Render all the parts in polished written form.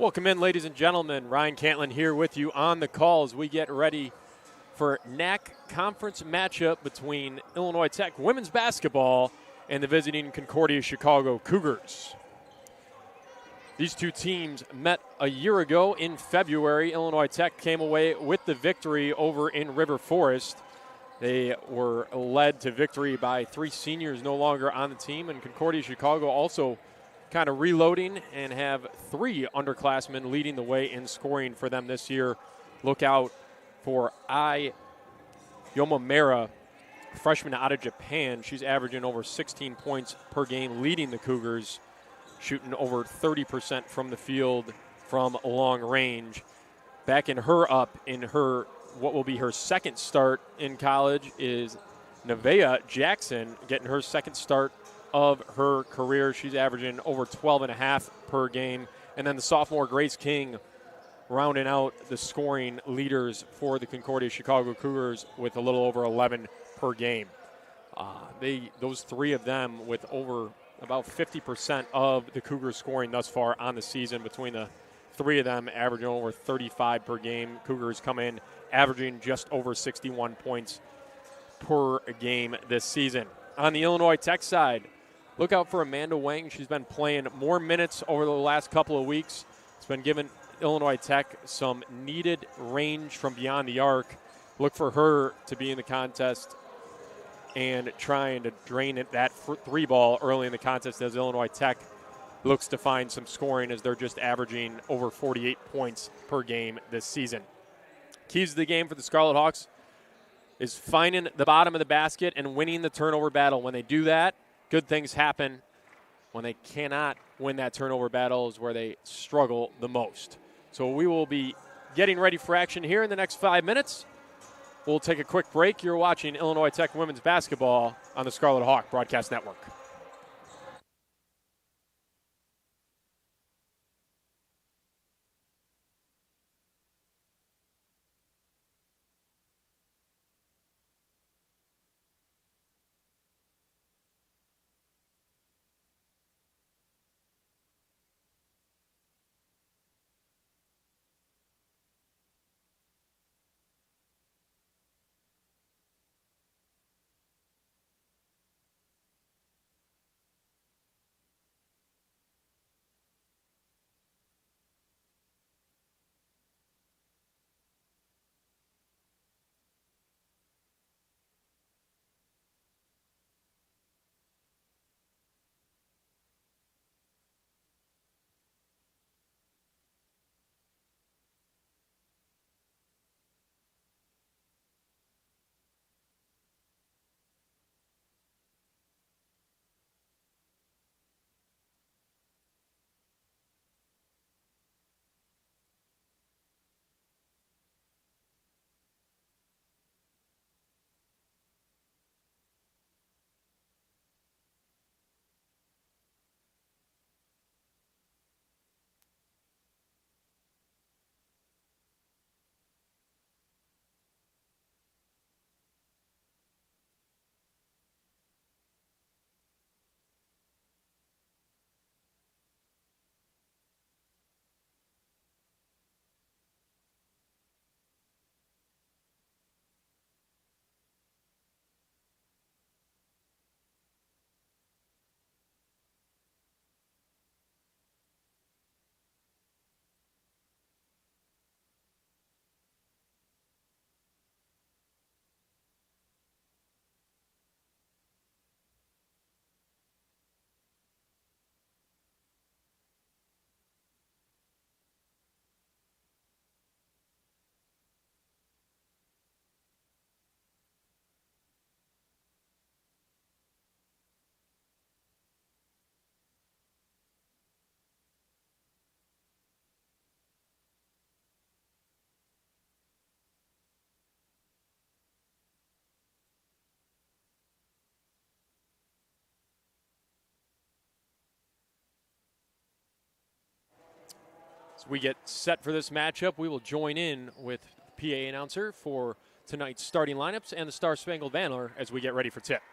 Welcome in, ladies and gentlemen. Ryan Cantlin here with you on the call as we get ready for NAC conference matchup between Illinois Tech women's basketball and the visiting Concordia Chicago Cougars. These two teams met a year ago in February. Illinois Tech came away with the victory over in River Forest. They were led to victory by three seniors no longer on the team, and Concordia Chicago also kind of reloading and have three underclassmen leading the way in scoring for them this year. Look out for Ai Yomamera, freshman out of Japan. She's averaging over 16 points per game, leading the Cougars, shooting over 30% from the field from long range. Backing her up in her what will be her second start in college is Nevaeh Jackson, getting her second start of her career. She's averaging over 12.5 per game. And then the sophomore Grace King rounding out the scoring leaders for the Concordia Chicago Cougars with a little over 11 per game. Those three of them with over about 50% of the Cougars scoring thus far on the season. Between the three of them averaging over 35 per game. Cougars come in averaging just over 61 points per game this season. On the Illinois Tech side, look out for Amanda Wang. She's been playing more minutes over the last couple of weeks. It's been giving Illinois Tech some needed range from beyond the arc. Look for her to be in the contest and trying to drain that three ball early in the contest as Illinois Tech looks to find some scoring as they're just averaging over 48 points per game this season. Keys to the game for the Scarlet Hawks is finding the bottom of the basket and winning the turnover battle. When they do that, good things happen. When they cannot win that turnover battle is where they struggle the most. So we will be getting ready for action here in the next 5 minutes. We'll take a quick break. You're watching Illinois Tech women's basketball on the Scarlet Hawk Broadcast Network. As we get set for this matchup, we will join in with PA announcer for tonight's starting lineups and the Star Spangled Banner as we get ready for tip.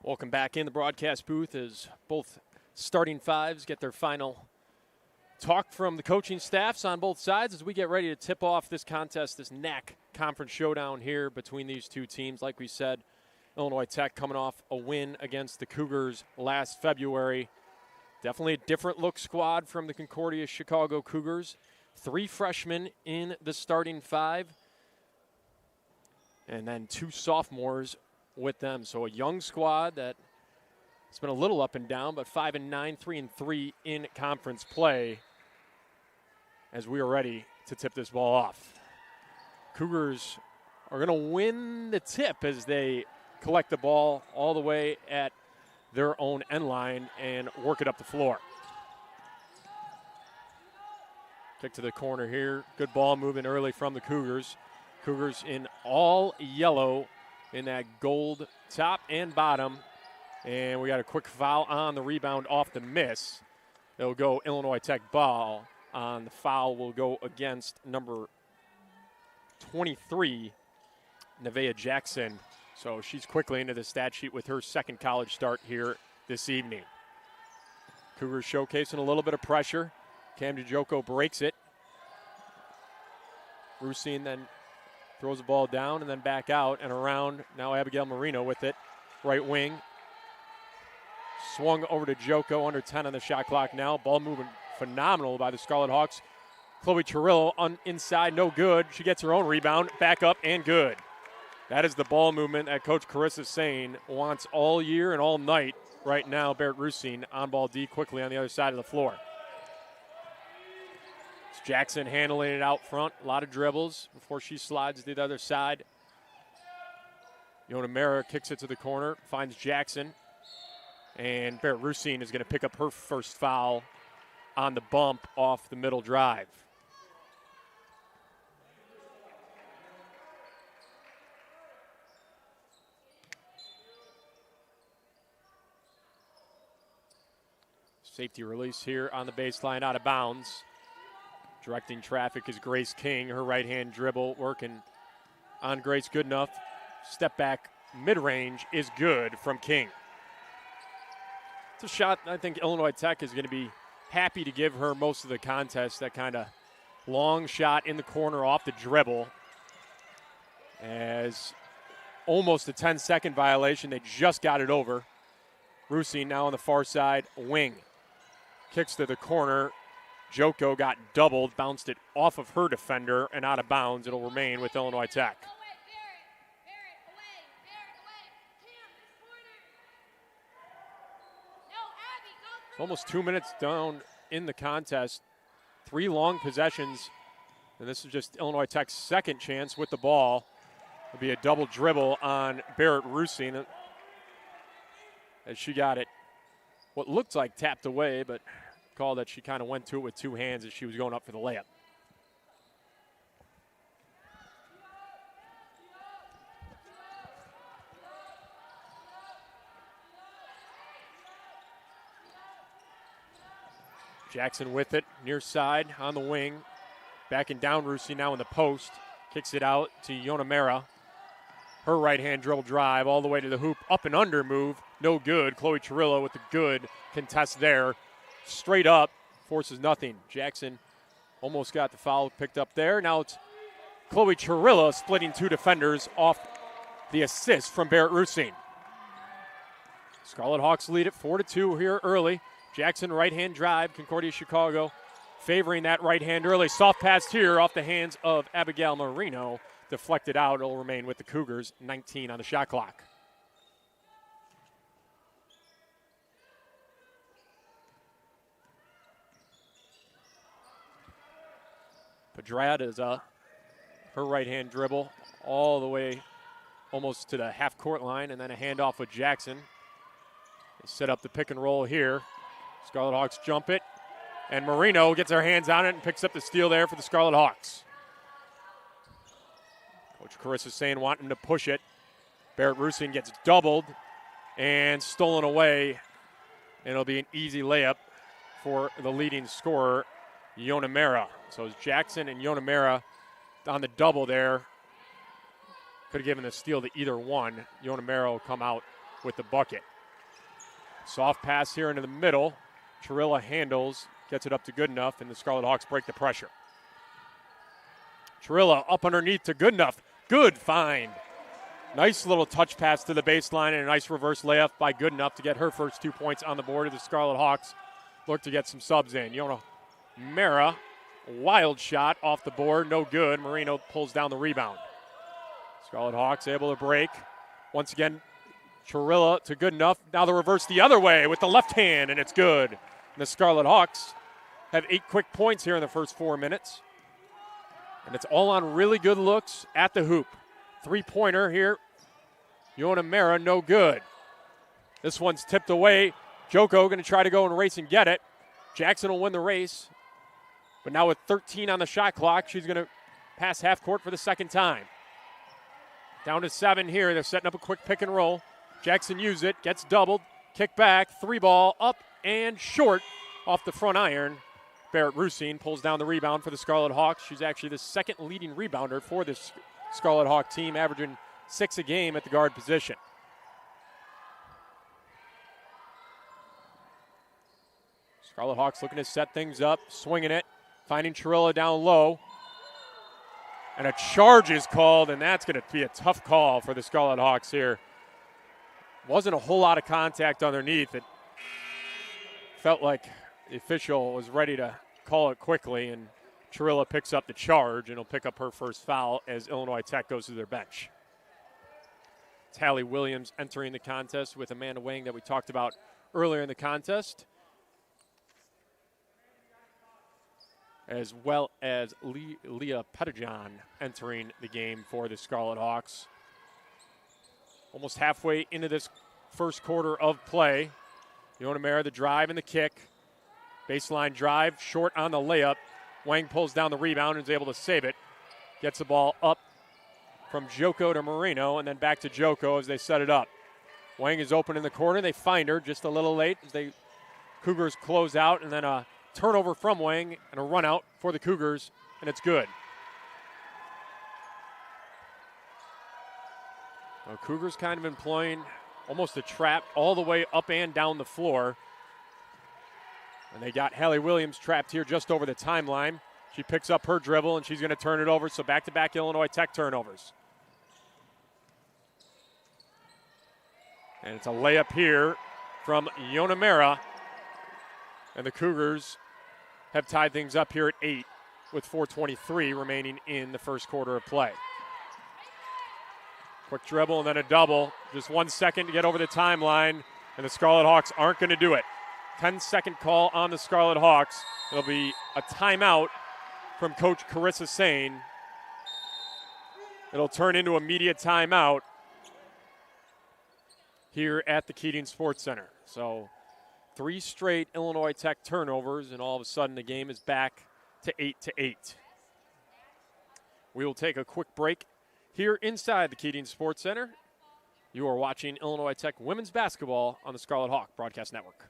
Welcome back in the broadcast booth as both starting fives get their final talk from the coaching staffs on both sides as we get ready to tip off this contest, this NAC conference showdown here between these two teams. Like we said, Illinois Tech coming off a win against the Cougars last February. Definitely a different look squad from the Concordia Chicago Cougars. 3 freshmen in the starting 5, and then 2 sophomores with them. So a young squad that has been a little up and down, but 5-9, 3-3 in conference play as we are ready to tip this ball off. Cougars are going to win the tip as they collect the ball all the way at their own end line and work it up the floor. Kick to the corner here. Good ball moving early from the Cougars. Cougars in all yellow in that gold top and bottom. And we got a quick foul on the rebound off the miss. It'll go Illinois Tech ball. On the foul will go against number 23, Nevaeh Jackson. So she's quickly into the stat sheet with her second college start here this evening. Cougars showcasing a little bit of pressure. Cam DeJoko breaks it. Rusine then throws the ball down and then back out and around. Now Abigail Marino with it. Right wing. Swung over to Joko, under 10 on the shot clock now. Ball moving phenomenal by the Scarlet Hawks. Chloe Chirillo on inside, no good. She gets her own rebound, back up and good. That is the ball movement that Coach Carissa is saying wants all year and all night right now. Barrett Rusine on ball D quickly on the other side of the floor. Jackson handling it out front. A lot of dribbles before she slides to the other side. Yona Mera kicks it to the corner, finds Jackson. And Barrett Rusine is going to pick up her first foul on the bump off the middle drive. Safety release here on the baseline, out of bounds. Directing traffic is Grace King. Her right-hand dribble working on Grace, good enough. Step back mid-range is good from King. It's a shot I think Illinois Tech is going to be happy to give her most of the contest. That kind of long shot in the corner off the dribble. As almost a 10-second violation. They just got it over. Rusine now on the far side wing. Kicks to the corner. Joko got doubled, bounced it off of her defender and out of bounds. It'll remain with Illinois Tech. Almost 2 minutes down in the contest. 3 long possessions. And this is just Illinois Tech's second chance with the ball. It'll be a double dribble on Barrett Rusine as she got it what looked like tapped away, but call that she kind of went to it with 2 hands as she was going up for the layup. Jackson with it, near side on the wing. Backing down Rusine now in the post. Kicks it out to Yona Mera. Her right-hand dribble drive all the way to the hoop. Up and under move, no good. Chloe Chirillo with the good contest there. Straight up, forces nothing. Jackson almost got the foul picked up there. Now it's Chloe Chirillo splitting 2 defenders off the assist from Barrett Rusine. Scarlet Hawks lead it 4-2 here early. Jackson right-hand drive, Concordia Chicago favoring that right hand early. Soft pass here off the hands of Abigail Marino. Deflected out, it'll remain with the Cougars, 19 on the shot clock. Pedraza, her right-hand dribble all the way almost to the half-court line, and then a handoff with Jackson. They set up the pick and roll here. Scarlet Hawks jump it, and Marino gets her hands on it and picks up the steal there for the Scarlet Hawks. Coach Carissa saying wanting to push it. Barrett Rusine gets doubled and stolen away, and it'll be an easy layup for the leading scorer, Yona Mera. So it's Jackson and Yona Mera on the double there. Could have given the steal to either one. Yona Mera will come out with the bucket. Soft pass here into the middle. Chirilla handles, gets it up to Goodenough, and the Scarlet Hawks break the pressure. Chirilla up underneath to Goodenough. Good find. Nice little touch pass to the baseline and a nice reverse layup by Goodenough to get her first 2 points on the board. The Scarlet Hawks look to get some subs in. Yona Mara, wild shot off the board, no good. Marino pulls down the rebound. Scarlet Hawks able to break. Once again, Chirilla to Goodenough. Now the reverse the other way with the left hand, and it's good. And the Scarlet Hawks have 8 quick points here in the first 4 minutes. And it's all on really good looks at the hoop. 3-pointer here. Yona Mara, no good. This one's tipped away. Joko going to try to go and race and get it. Jackson will win the race. But now with 13 on the shot clock, she's going to pass half court for the second time. Down to 7 here. They're setting up a quick pick and roll. Jackson uses it, gets doubled, kick back, 3-ball, up and short off the front iron. Barrett Rusine pulls down the rebound for the Scarlet Hawks. She's actually the second leading rebounder for this Scarlet Hawk team, averaging 6 a game at the guard position. Scarlet Hawks looking to set things up, swinging it, finding Chirilla down low. And a charge is called, and that's going to be a tough call for the Scarlet Hawks here. Wasn't a whole lot of contact underneath. It felt like the official was ready to call it quickly, and Chirilla picks up the charge, and he'll pick up her first foul as Illinois Tech goes to their bench. Tally Williams entering the contest with Amanda Wang that we talked about earlier in the contest, as well as Leah Pettijohn entering the game for the Scarlet Hawks. Almost halfway into this first quarter of play. Yona Mara, the drive and the kick. Baseline drive, short on the layup. Wang pulls down the rebound and is able to save it. Gets the ball up from Joko to Marino and then back to Joko as they set it up. Wang is open in the corner. They find her just a little late as the Cougars close out, and then a turnover from Wang and a run out for the Cougars, and it's good. Now, Cougars kind of employing almost a trap all the way up and down the floor. And they got Hallie Williams trapped here just over the timeline. She picks up her dribble, and she's going to turn it over, so back-to-back Illinois Tech turnovers. And it's a layup here from Yona Mara. And the Cougars have tied things up here at 8 with 4:23 remaining in the first quarter of play. Quick dribble and then a double. Just 1 second to get over the timeline, and the Scarlet Hawks aren't going to do it. 10-second call on the Scarlet Hawks. It'll be a timeout from Coach Carissa Sane. It'll turn into a media timeout here at the Keating Sports Center. So 3 straight Illinois Tech turnovers, and all of a sudden the game is back to 8-8. We will take a quick break here inside the Keating Sports Center. You are watching Illinois Tech women's basketball on the Scarlet Hawk Broadcast Network.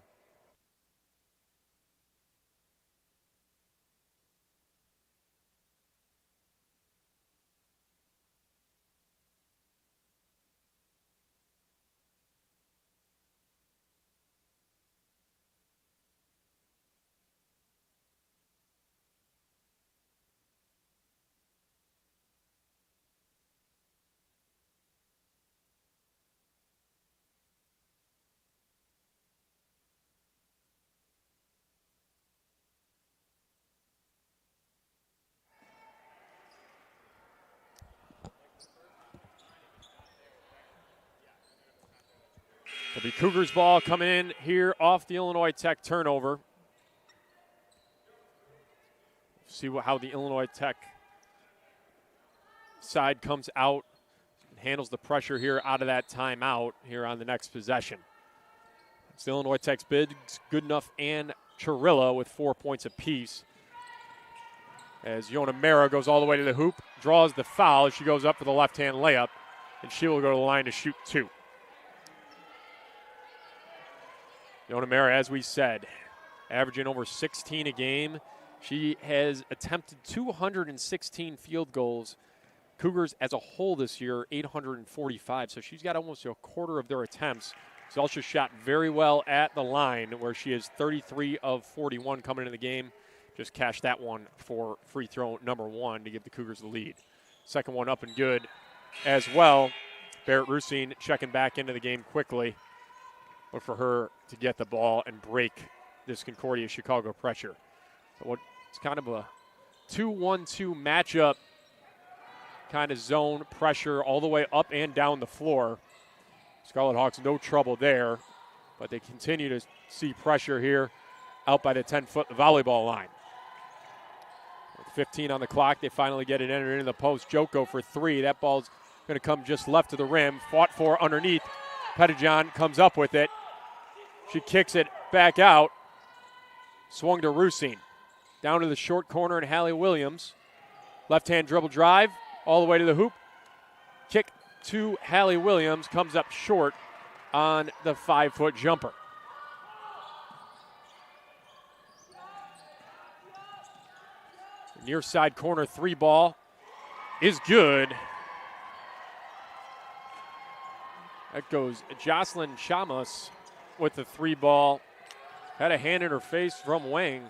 It'll be Cougars ball coming in here off the Illinois Tech turnover. See how the Illinois Tech side comes out and handles the pressure here out of that timeout here on the next possession. It's the Illinois Tech's bigs, Goodenough and Chirilla with 4 points apiece. As Yona Mara goes all the way to the hoop, draws the foul. She goes up for the left-hand layup, and she will go to the line to shoot 2. Yona Mara, as we said, averaging over 16 a game. She has attempted 216 field goals. Cougars as a whole this year, 845. So she's got almost a quarter of their attempts Zelsha shot very well at the line, where she is 33 of 41 coming into the game. Just cashed that one for free throw number 1 to give the Cougars the lead. Second one up and good as well. Barrett Rusine checking back into the game quickly. Look for her to get the ball and break this Concordia Chicago pressure. So it's kind of a 2-1-2 matchup, kind of zone pressure all the way up and down the floor. Scarlet Hawks no trouble there, but they continue to see pressure here out by the 10-foot volleyball line. With 15 on the clock, they finally get it entered into the post. Joko for 3. That ball's going to come just left of the rim. Fought for underneath. Pettijohn comes up with it. She kicks it back out. Swung to Rusine. Down to the short corner, and Hallie Williams. Left-hand dribble drive all the way to the hoop. Kick to Hallie Williams. Comes up short on the 5-foot jumper. Near side corner 3 ball is good. That goes Jocelyn Chamas with the 3 ball. Had a hand in her face from Wang.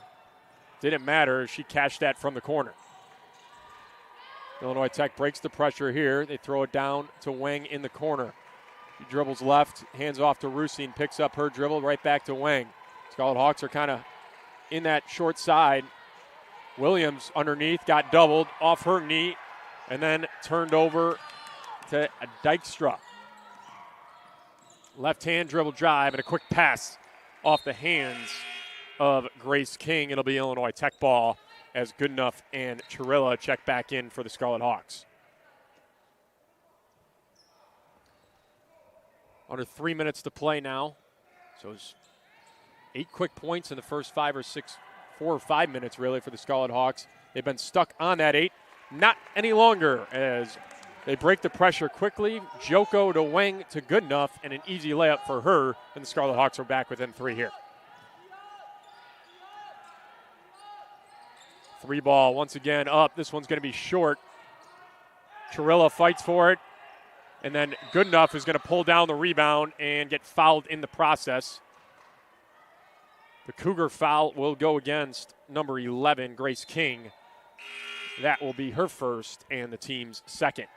Didn't matter. She cashed that from the corner. Illinois Tech breaks the pressure here. They throw it down to Wang in the corner. She dribbles left, hands off to Rusine, picks up her dribble, right back to Wang. Scarlet Hawks are kind of in that short side. Williams underneath, got doubled off her knee, and then turned over to Dykstra. Left-hand dribble drive and a quick pass off the hands of Grace King. It'll be Illinois Tech ball as Goodenough and Chirilla check back in for the Scarlet Hawks. Under 3 minutes to play now. So it's 8 quick points in the first 4 or 5 minutes really for the Scarlet Hawks. They've been stuck on that 8. Not any longer as they break the pressure quickly. Joko to Wang to Goodenough, and an easy layup for her. And the Scarlet Hawks are back within 3 here. 3 ball once again up. This one's going to be short. Chirilla fights for it. And then Goodenough is going to pull down the rebound and get fouled in the process. The Cougar foul will go against number 11, Grace King. That will be her first and the team's second.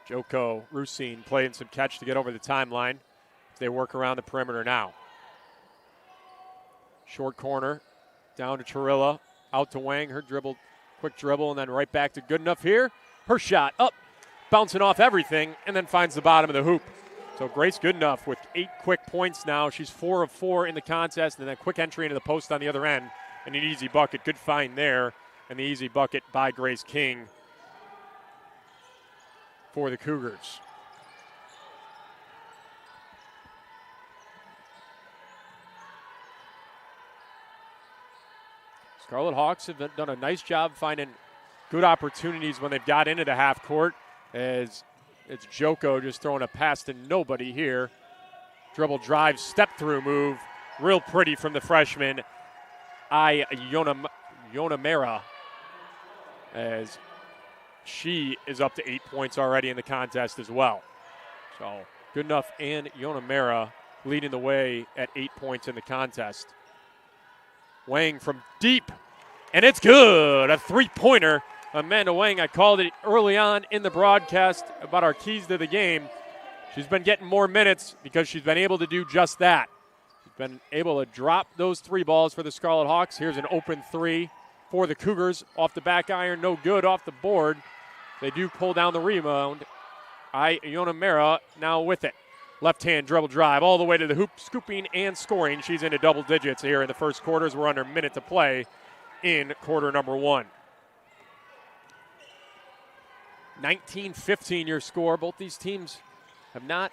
Joko Rusine playing some catch to get over the timeline. They work around the perimeter now. Short corner, down to Chirilla, out to Wang. Her dribble, quick dribble, and then right back to Goodenough here. Her shot up, bouncing off everything, and then finds the bottom of the hoop. So Grace Goodenough with 8 quick points now. She's 4 of 4 in the contest, and then a quick entry into the post on the other end, and an easy bucket. Good find there, and the easy bucket by Grace King for the Cougars. Scarlet Hawks have done a nice job finding good opportunities when they've got into the half court, as it's Joko just throwing a pass to nobody here. Dribble drive, step through move. Real pretty from the freshman, Yonamera, as she is up to 8 points already in the contest as well. So Goodenough and Yonamera leading the way at 8 points in the contest. Wang from deep, and it's good. A 3-pointer. Amanda Wang, I called it early on in the broadcast about our keys to the game. She's been getting more minutes because she's been able to do just that. She's been able to drop those 3 balls for the Scarlet Hawks. Here's an open 3 for the Cougars. Off the back iron, no good off the board. They do pull down the rebound. Yonamera now with it. Left-hand dribble drive all the way to the hoop, scooping and scoring. She's into double digits here in the first quarters. We're under a minute to play in quarter number 1. 19-15 your score. Both these teams have not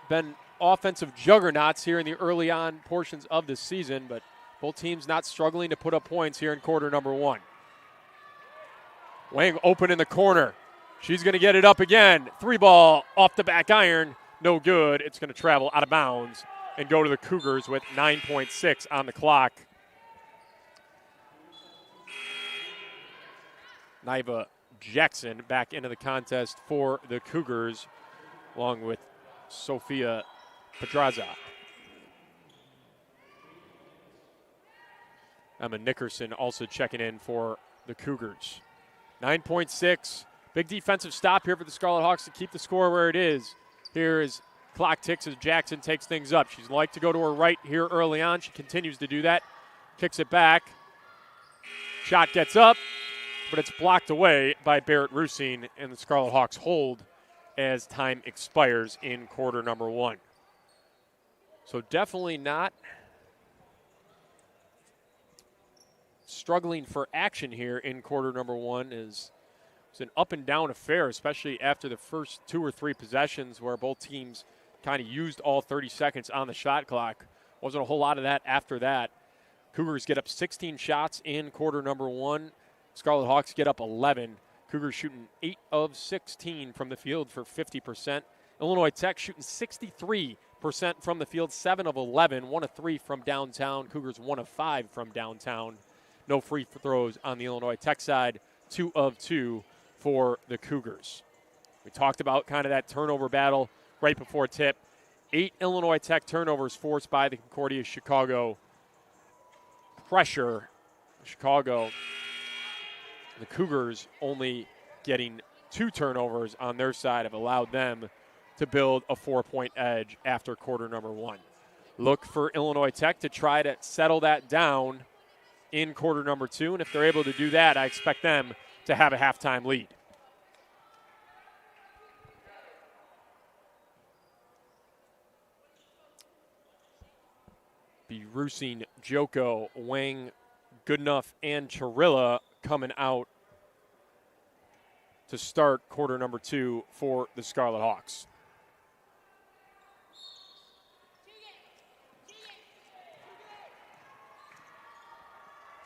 been offensive juggernauts here in the early on portions of the season, but both teams not struggling to put up points here in quarter number 1. Wang open in the corner. She's going to get it up again. 3 ball off the back iron. No good. It's going to travel out of bounds and go to the Cougars with 9.6 on the clock. Niva Jackson back into the contest for the Cougars, along with Sophia Pedraza. Emma Nickerson also checking in for the Cougars. 9.6. Big defensive stop here for the Scarlet Hawks to keep the score where it is. Here is clock ticks as Jackson takes things up. She's like to go to her right here early on. She continues to do that. Kicks it back. Shot gets up, but it's blocked away by Barrett Rusine, and the Scarlet Hawks hold as time expires in quarter number 1. So definitely not struggling for action here in quarter number 1. It's an up and down affair, especially after the first 2 or 3 possessions where both teams kind of used all 30 seconds on the shot clock. Wasn't a whole lot of that after that. Cougars get up 16 shots in quarter number 1. Scarlet Hawks get up 11. Cougars shooting 8 of 16 from the field for 50%. Illinois Tech shooting 63% from the field, 7 of 11, 1 of 3 from downtown. Cougars 1 of 5 from downtown. No free throws on the Illinois Tech side, 2 of 2 for the Cougars. We talked about kind of that turnover battle right before tip. 8 Illinois Tech turnovers forced by the Concordia Chicago pressure. Chicago, the Cougars only getting 2 turnovers on their side have allowed them to build a 4-point edge after quarter number 1. Look for Illinois Tech to try to settle that down in quarter number 2, and if they're able to do that, I expect them to have a halftime lead. Be Rusine, Joko, Wang, Goodenough, and Chirilla coming out to start quarter number 2 for the Scarlet Hawks.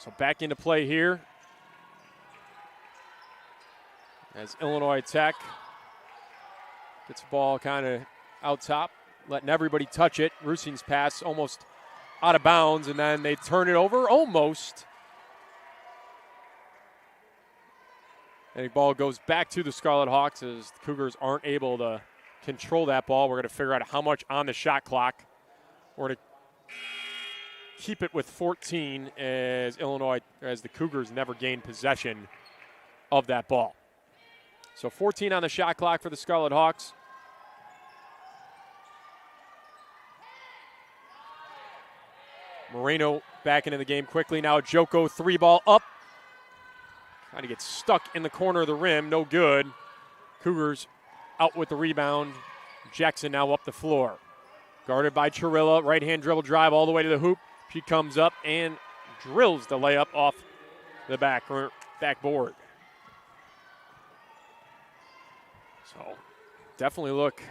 So back into play here as Illinois Tech gets the ball kind of out top, letting everybody touch it. Rusine's pass almost out of bounds, and then they turn it over almost. And the ball goes back to the Scarlet Hawks as the Cougars aren't able to control that ball. We're going to figure out how much on the shot clock. We're going to keep it with 14 as the Cougars never gain possession of that ball. So 14 on the shot clock for the Scarlet Hawks. Moreno back into the game quickly now. Joko 3-ball up. Kind of gets stuck in the corner of the rim. No good. Cougars out with the rebound. Jackson now up the floor. Guarded by Chirilla. Right-hand dribble drive all the way to the hoop. She comes up and drills the layup off the backboard. So definitely look.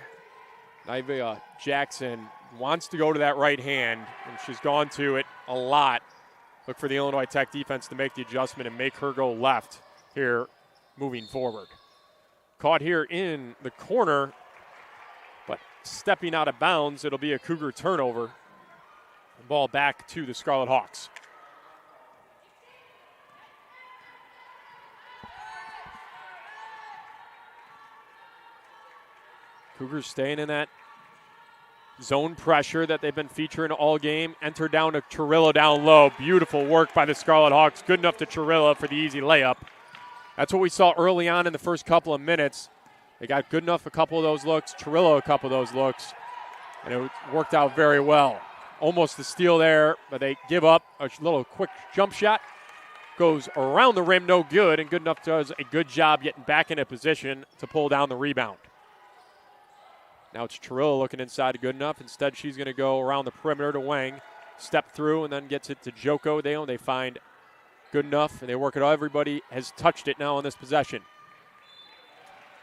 Niva Jackson wants to go to that right hand, and she's gone to it a lot. Look for the Illinois Tech defense to make the adjustment and make her go left here moving forward. Caught here in the corner, but stepping out of bounds, it'll be a Cougar turnover. Ball back to the Scarlet Hawks. Cougars staying in that zone pressure that they've been featuring all game. Enter down to Chirilla down low. Beautiful work by the Scarlet Hawks. Good enough to Chirilla for the easy layup. That's what we saw early on in the first couple of minutes. They got good enough a couple of those looks, Chirilla a couple of those looks, and it worked out very well. Almost the steal there, but they give up. A little quick jump shot. Goes around the rim, no good, and Goodenough does a good job getting back into position to pull down the rebound. Now it's Chirilla looking inside to Goodenough. Instead, she's going to go around the perimeter to Wang, step through, and then gets it to Joko. They find Goodenough, and they work it out. Everybody has touched it now on this possession.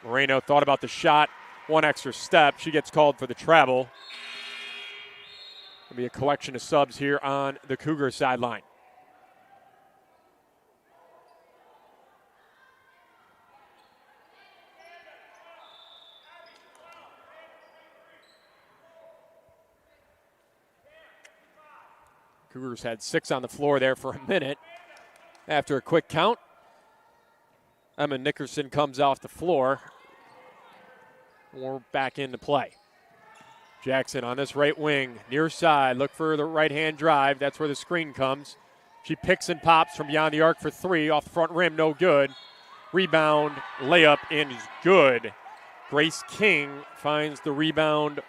Moreno thought about the shot, one extra step. She gets called for the travel. There'll be a collection of subs here on the Cougar sideline. Cougars had 6 on the floor there for a minute. After a quick count, Emma Nickerson comes off the floor. We're back into play. Jackson on this right wing, near side, look for the right-hand drive. That's where the screen comes. She picks and pops from beyond the arc for 3, off the front rim, no good. Rebound, layup, and is good. Grace King finds the rebound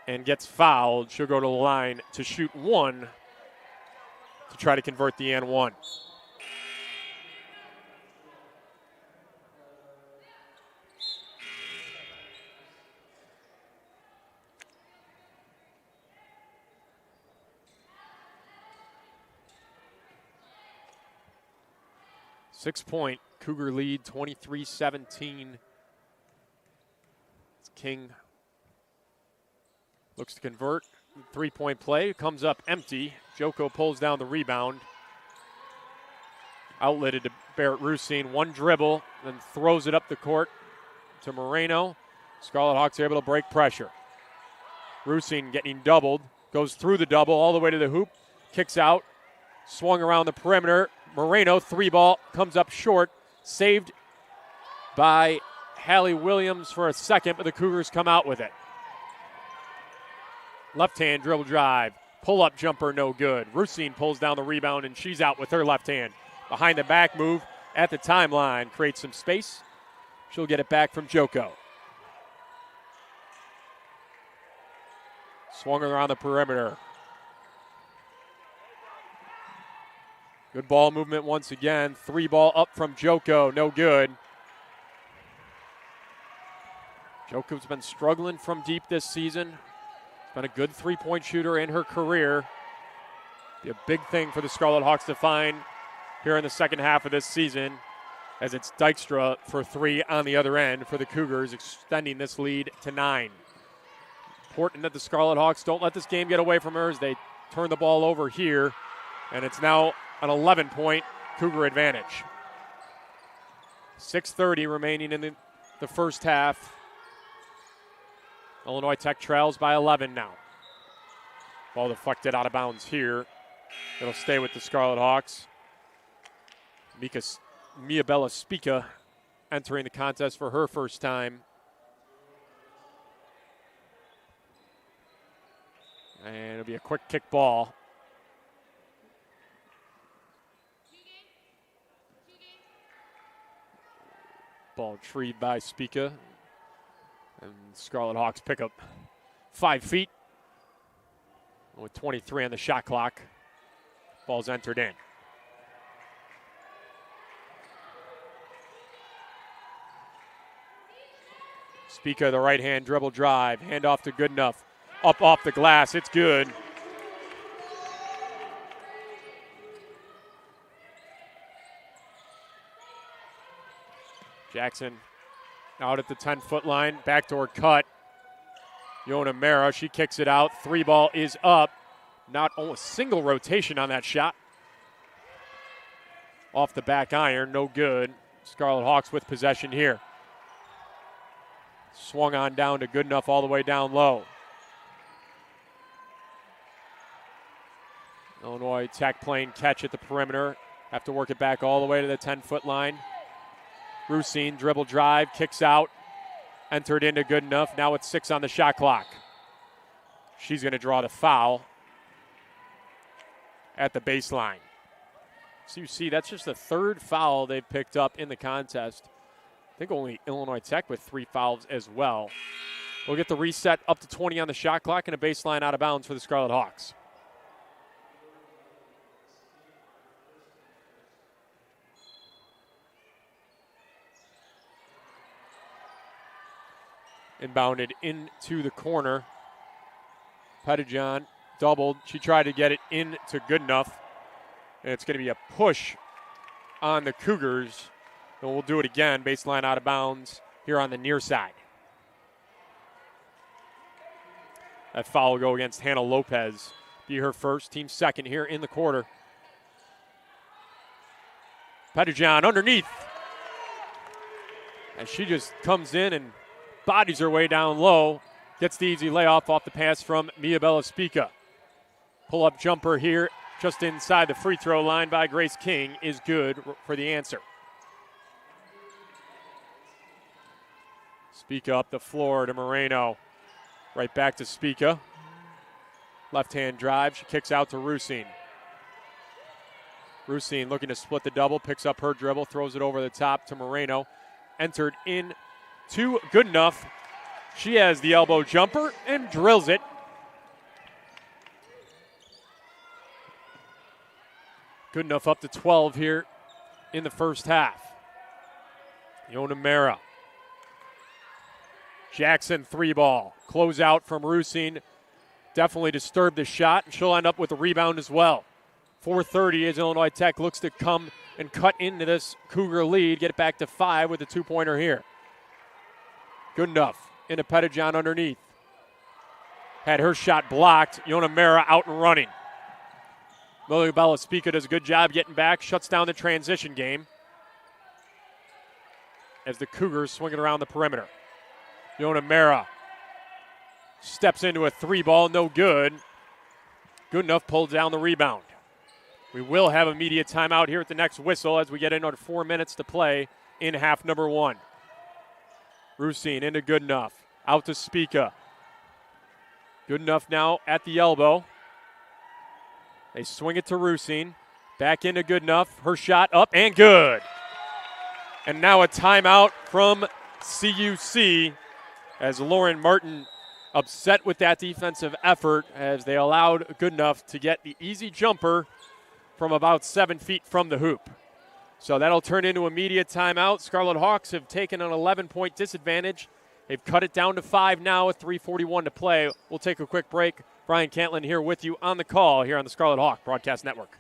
and gets fouled. She'll go to the line to shoot 1 to try to convert the and 1. Six-point Cougar lead, 23-17. King looks to convert. Three-point play comes up empty. Joko pulls down the rebound. Outletted to Barrett Rusine. One dribble, then throws it up the court to Moreno. Scarlet Hawks are able to break pressure. Rusine getting doubled. Goes through the double all the way to the hoop. Kicks out. Swung around the perimeter. Moreno, 3-ball, comes up short. Saved by Hallie Williams for a second, but the Cougars come out with it. Left-hand dribble drive. Pull-up jumper, no good. Rusine pulls down the rebound, and she's out with her left hand. Behind the back move at the timeline. Creates some space. She'll get it back from Joko. Swung around the perimeter. Good ball movement once again. 3-ball up from Joko, no good. Joko's been struggling from deep this season. She's been a good three-point shooter in her career. Be a big thing for the Scarlet Hawks to find here in the second half of this season, as it's Dykstra for 3 on the other end for the Cougars, extending this lead to 9. Important that the Scarlet Hawks don't let this game get away from her as they turn the ball over here, and it's now an 11-point Cougar advantage. 6:30 remaining in the first half. Illinois Tech trails by 11 now. Ball deflected out of bounds here. It'll stay with the Scarlet Hawks. Miabella Spica entering the contest for her first time. And it'll be a quick kick ball. Ball treed by Spica. And Scarlet Hawks pick up 5 feet with 23 on the shot clock. Ball's entered in. Spica, the right-hand dribble drive. Hand off to Goodenough. Up off the glass. It's good. Jackson out at the 10-foot line. Backdoor cut. Yona Mera, she kicks it out. 3-ball is up. Not a single rotation on that shot. Off the back iron, no good. Scarlet Hawks with possession here. Swung on down to Goodenough all the way down low. Illinois Tech playing catch at the perimeter. Have to work it back all the way to the 10-foot line. Rusine, dribble drive, kicks out. Entered into Goodenough. Now it's 6 on the shot clock. She's going to draw the foul at the baseline. So you see, that's just the 3rd foul they've picked up in the contest. I think only Illinois Tech with 3 fouls as well. We'll get the reset up to 20 on the shot clock and a baseline out of bounds for the Scarlet Hawks. Inbounded into the corner. Pettijohn doubled. She tried to get it into Goodenough. And it's going to be a push on the Cougars. And we'll do it again. Baseline out of bounds here on the near side. That foul will go against Hannah Lopez. Be her first, team second here in the quarter. Pettijohn underneath. And she just comes in and bodies her way down low. Gets the easy layoff off the pass from Miabella Spica. Pull-up jumper here just inside the free throw line by Grace King is good for the answer. Spica up the floor to Moreno. Right back to Spica. Left-hand drive. She kicks out to Rusine. Rusine looking to split the double. Picks up her dribble. Throws it over the top to Moreno. Entered in to good enough. She has the elbow jumper and drills it. Good enough up to 12 here in the first half. Yona Mera. Jackson 3-ball. Close out from Rusine. Definitely disturbed the shot, and she'll end up with a rebound as well. 4:30 as Illinois Tech looks to come and cut into this Cougar lead, get it back to 5 with a two-pointer here. Good enough. Into Pettijohn underneath. Had her shot blocked. Yona Mera out and running. Milibella Spica does a good job getting back, shuts down the transition game as the Cougars swing it around the perimeter. Yona Mera steps into a 3-ball, no good. Good enough, pulled down the rebound. We will have immediate timeout here at the next whistle as we get into 4 minutes to play in half number 1. Rusine into good enough. Out to Spica. Good enough now at the elbow. They swing it to Rusine. Back into good enough. Her shot up and good. And now a timeout from CUC as Lauren Martin upset with that defensive effort as they allowed good enough to get the easy jumper from about 7 feet from the hoop. So that'll turn into immediate timeout. Scarlet Hawks have taken an 11-point disadvantage. They've cut it down to 5 now with 3:41 to play. We'll take a quick break. Brian Cantlin here with you on the call here on the Scarlet Hawk Broadcast Network.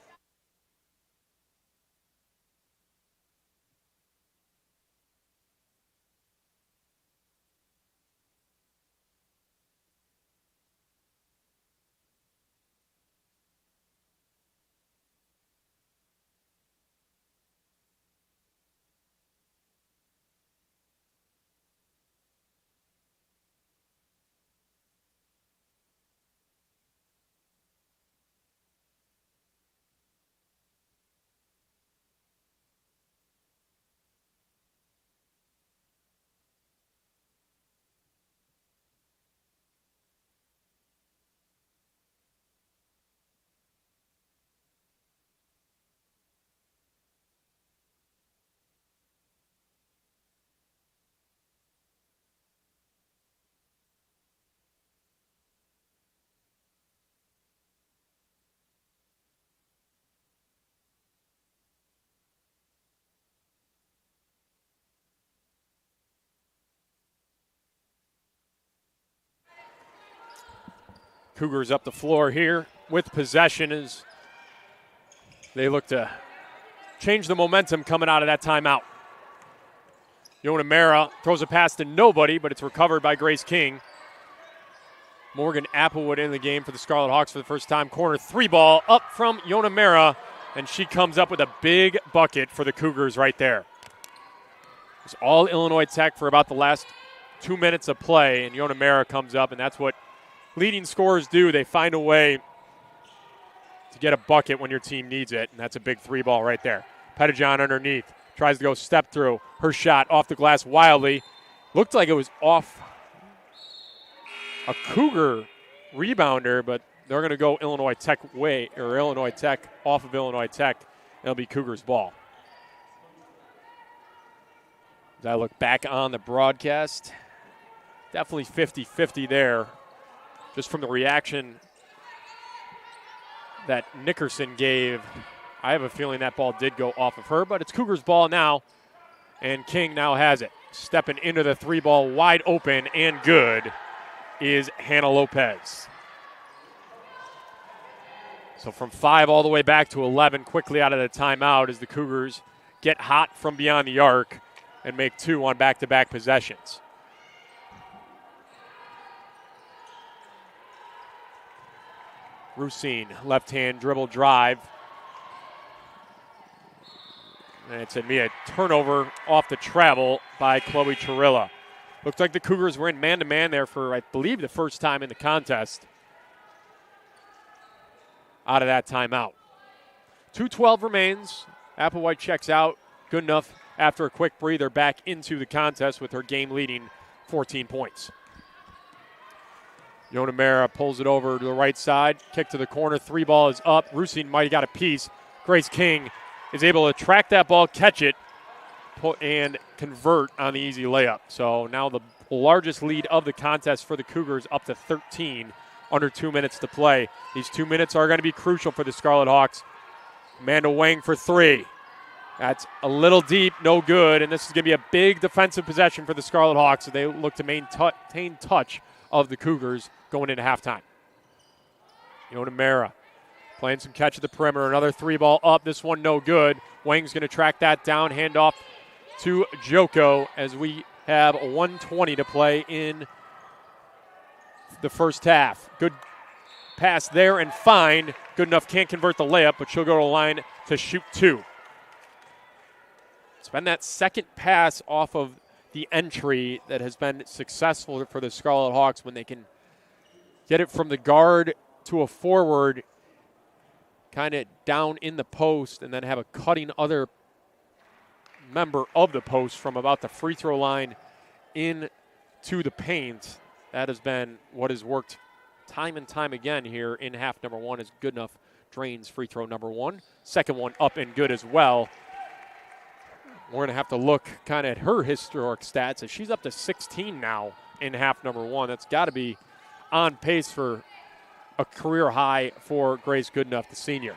Cougars up the floor here with possession as they look to change the momentum coming out of that timeout. Yona Mera throws a pass to nobody, but it's recovered by Grace King. Morgan Applewood in the game for the Scarlet Hawks for the first time. Corner 3-ball up from Yona Mera, and she comes up with a big bucket for the Cougars right there. It's all Illinois Tech for about the last 2 minutes of play, and Yona Mera comes up, and that's what leading scorers do. They find a way to get a bucket when your team needs it, and that's a big 3-ball right there. Pettijohn underneath. Tries to go step through. Her shot off the glass wildly. Looked like it was off a Cougar rebounder, but they're going to go Illinois Tech way, or Illinois Tech off of Illinois Tech. It'll be Cougars ball. As I look back on the broadcast, definitely 50-50 there. Just from the reaction that Nickerson gave, I have a feeling that ball did go off of her, but it's Cougars ball now, and King now has it. Stepping into the 3-ball wide open and good is Hannah Lopez. So from 5 all the way back to 11 quickly out of the timeout as the Cougars get hot from beyond the arc and make 2 on back-to-back possessions. Rusine, left-hand dribble drive. And it's a turnover off the travel by Chloe Chirilla. Looked like the Cougars were in man-to-man there for, I believe, the first time in the contest out of that timeout. 2:12 remains. Applewhite checks out. Good enough after a quick breather back into the contest with her game-leading 14 points. Yona Mera pulls it over to the right side. Kick to the corner. 3 ball is up. Rusine might have got a piece. Grace King is able to track that ball, catch it, and convert on the easy layup. So now the largest lead of the contest for the Cougars up to 13, under 2 minutes to play. These 2 minutes are going to be crucial for the Scarlet Hawks. Amanda Wang for 3. That's a little deep, no good, and this is going to be a big defensive possession for the Scarlet Hawks as they look to maintain touch of the Cougars going into halftime. Yona Mera playing some catch at the perimeter. Another 3 ball up. This one no good. Wang's going to track that down. Hand off to Joko as we have 1:20 to play in the first half. Good pass there and fine. Good enough. Can't convert the layup, but she'll go to the line to shoot 2. It's been that second pass off of the entry that has been successful for the Scarlet Hawks when they can get it from the guard to a forward, kind of down in the post, and then have a cutting other member of the post from about the free throw line into the paint. That has been what has worked time and time again here in half number 1 is good enough. Drains free throw number 1. Second one up and good as well. We're going to have to look kind of at her historic stats as she's up to 16 now in half number 1. That's got to be on pace for a career high for Grace Goodenough, the senior.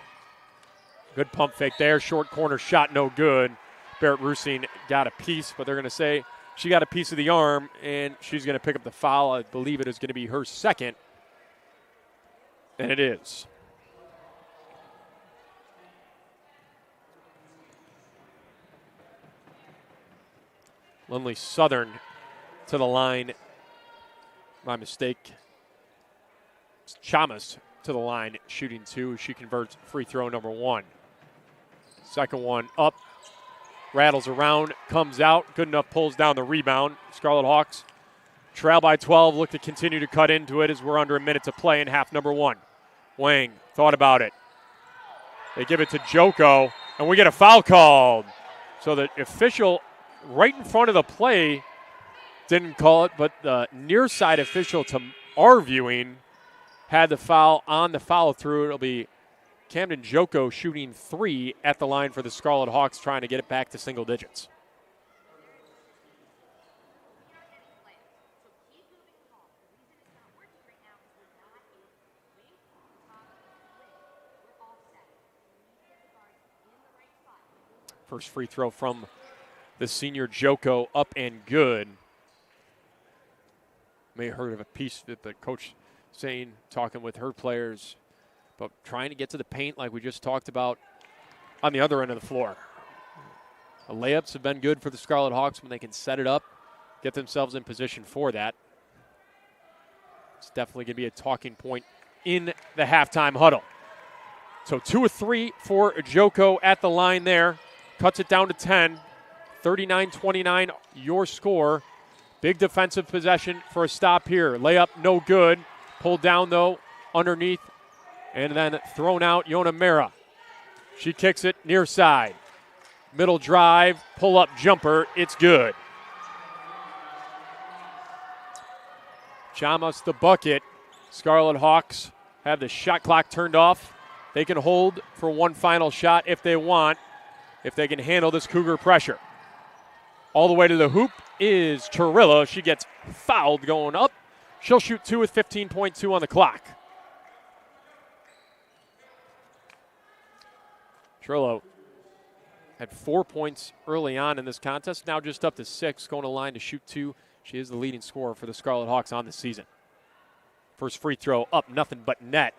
Good pump fake there. Short corner shot, no good. Barrett Rusine got a piece, but they're going to say she got a piece of the arm, and she's going to pick up the foul. I believe it is going to be her second, and it is. Lindley Southern to the line. My mistake. Chamas to the line, shooting 2. She converts free throw number 1. Second one up. Rattles around, comes out. Good enough, pulls down the rebound. Scarlet Hawks trail by 12. Look to continue to cut into it as we're under a minute to play in half number 1. Wang thought about it. They give it to Joko, and we get a foul called. So the official right in front of the play didn't call it, but the near side official to our viewing had the foul on the follow through. It'll be Camden Joko shooting 3 at the line for the Scarlet Hawks, trying to get it back to single digits. First free throw from the senior Joko, up and good. May have heard of a piece that the coach saying, talking with her players, but trying to get to the paint like we just talked about on the other end of the floor. The layups have been good for the Scarlet Hawks when they can set it up, get themselves in position for that. It's definitely going to be a talking point in the halftime huddle. So 2 of 3 for Joko at the line there. Cuts it down to 10. 39-29, your score. Big defensive possession for a stop here. Layup, no good. Pulled down, though, underneath. And then thrown out, Yona Mera. She kicks it near side. Middle drive, pull-up jumper. It's good. Chamas the bucket. Scarlet Hawks have the shot clock turned off. They can hold for one final shot if they want, if they can handle this Cougar pressure. All the way to the hoop is Chirillo. She gets fouled going up. She'll shoot 2 with 15.2 on the clock. Chirillo had 4 points early on in this contest, now just up to 6, going to line to shoot 2. She is the leading scorer for the Scarlet Hawks on the season. First free throw up, nothing but net.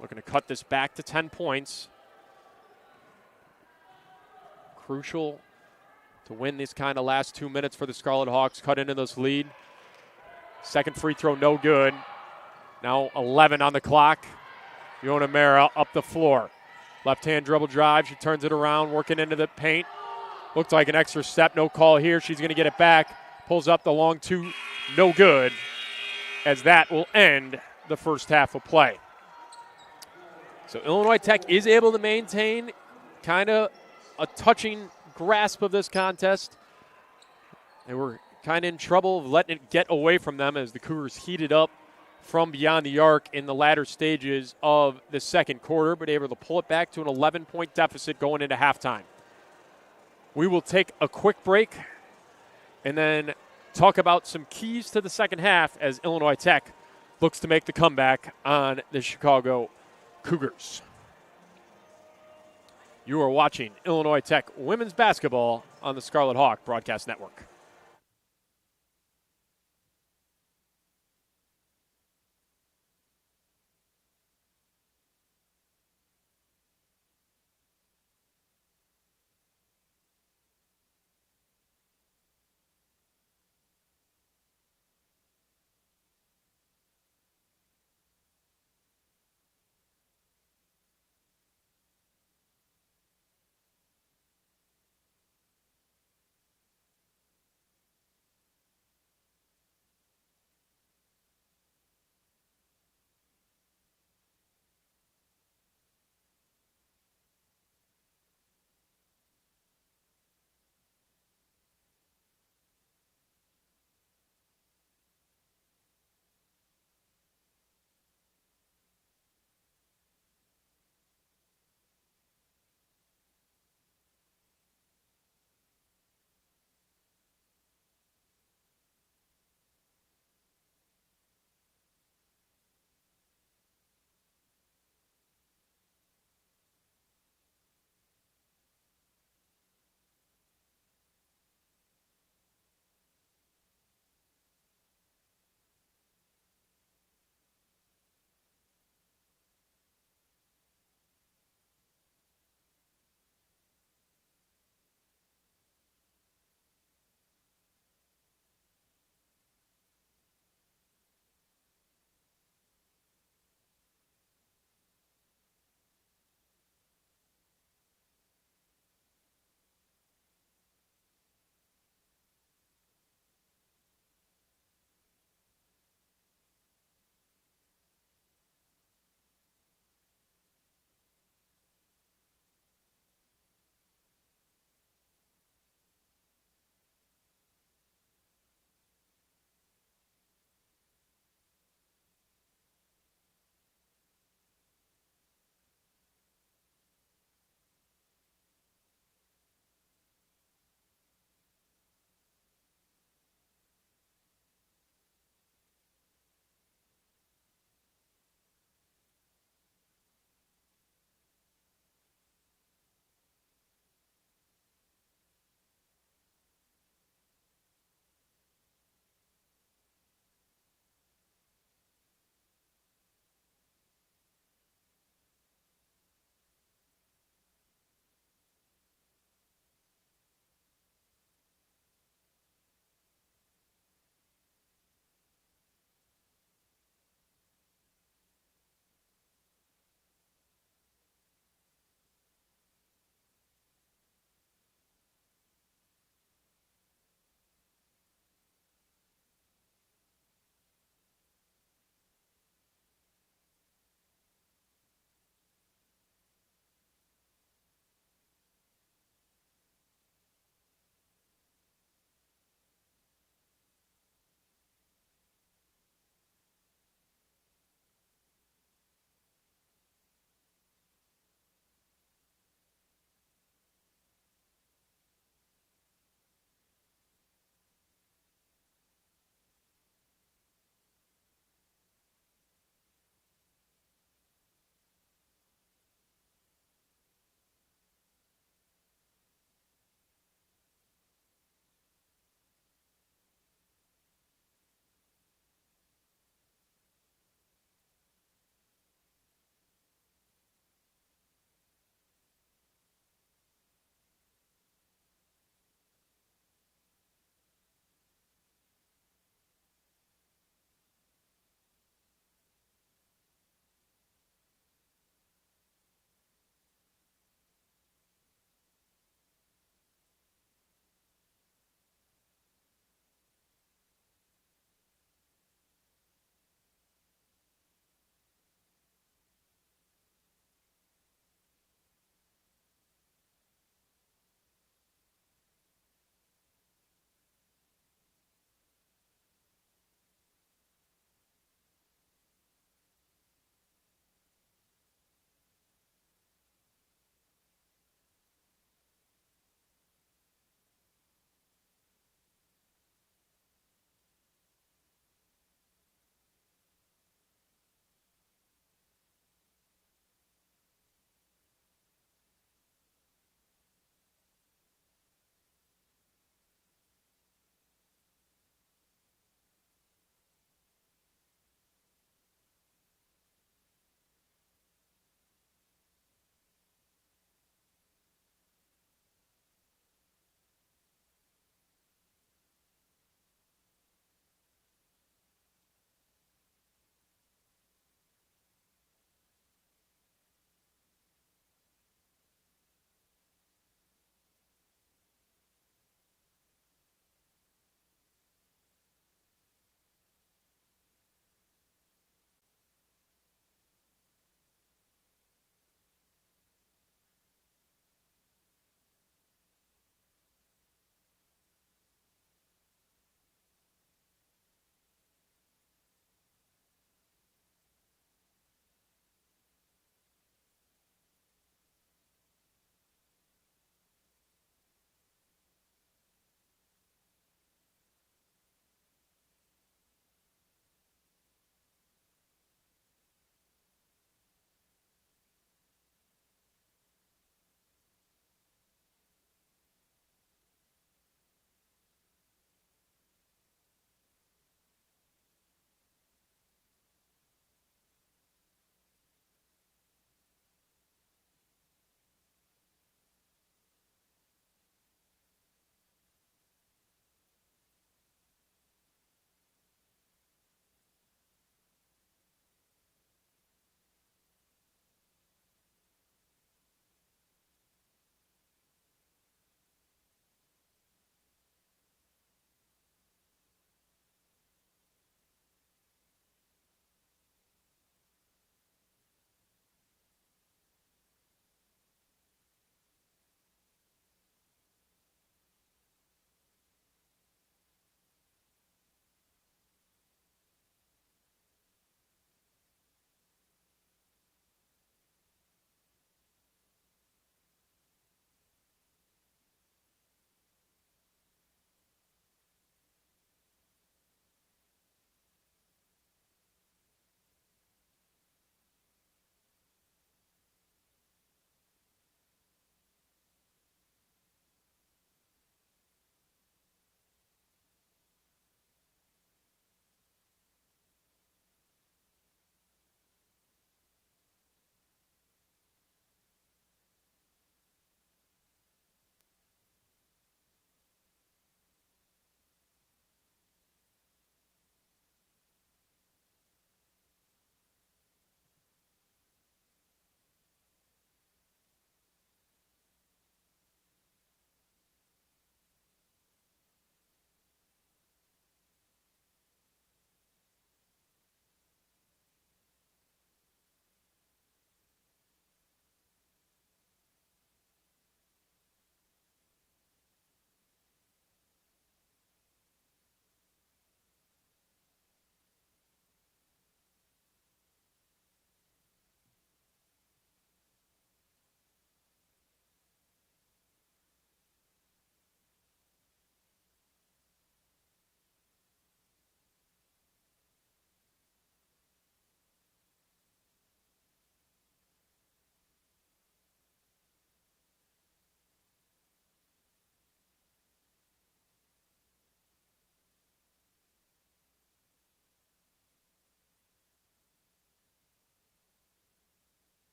Looking to cut this back to 10 points. Crucial to win this kind of last 2 minutes for the Scarlet Hawks, cut into this lead. Second free throw, no good. Now 11 on the clock. Yona Mera up the floor. Left-hand dribble drive. She turns it around, working into the paint. Looked like an extra step. No call here. She's going to get it back. Pulls up the long 2. No good. As that will end the first half of play. So Illinois Tech is able to maintain kind of a touching grasp of this contest. They were kind of in trouble of letting it get away from them as the Cougars heated up from beyond the arc in the latter stages of the second quarter, but able to pull it back to an 11-point deficit going into halftime. We will take a quick break and then talk about some keys to the second half as Illinois Tech looks to make the comeback on the Chicago Cougars. You are watching Illinois Tech women's basketball on the Scarlet Hawk Broadcast Network.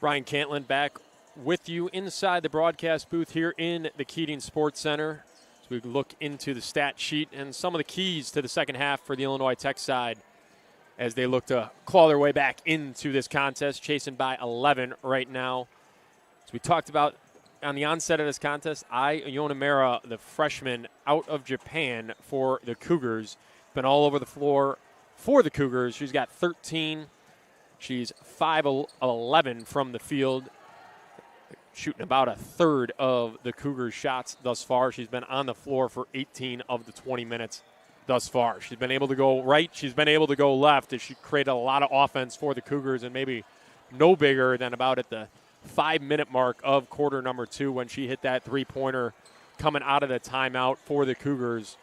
Ryan Cantlin back with you inside the broadcast booth here in the Keating Sports Center as we look into the stat sheet and some of the keys to the second half for the Illinois Tech side as they look to claw their way back into this contest, chasing by 11 right now. As we talked about on the onset of this contest, Ai Ionamura, the freshman out of Japan for the Cougars, been all over the floor for the Cougars. She's got 13. She's 5-11 from the field, shooting about a third of the Cougars' shots thus far. She's been on the floor for 18 of the 20 minutes thus far. She's been able to go right. She's been able to go left as she created a lot of offense for the Cougars, and maybe no bigger than about at the 5-minute mark of quarter number 2 when she hit that three-pointer coming out of the timeout for the Cougars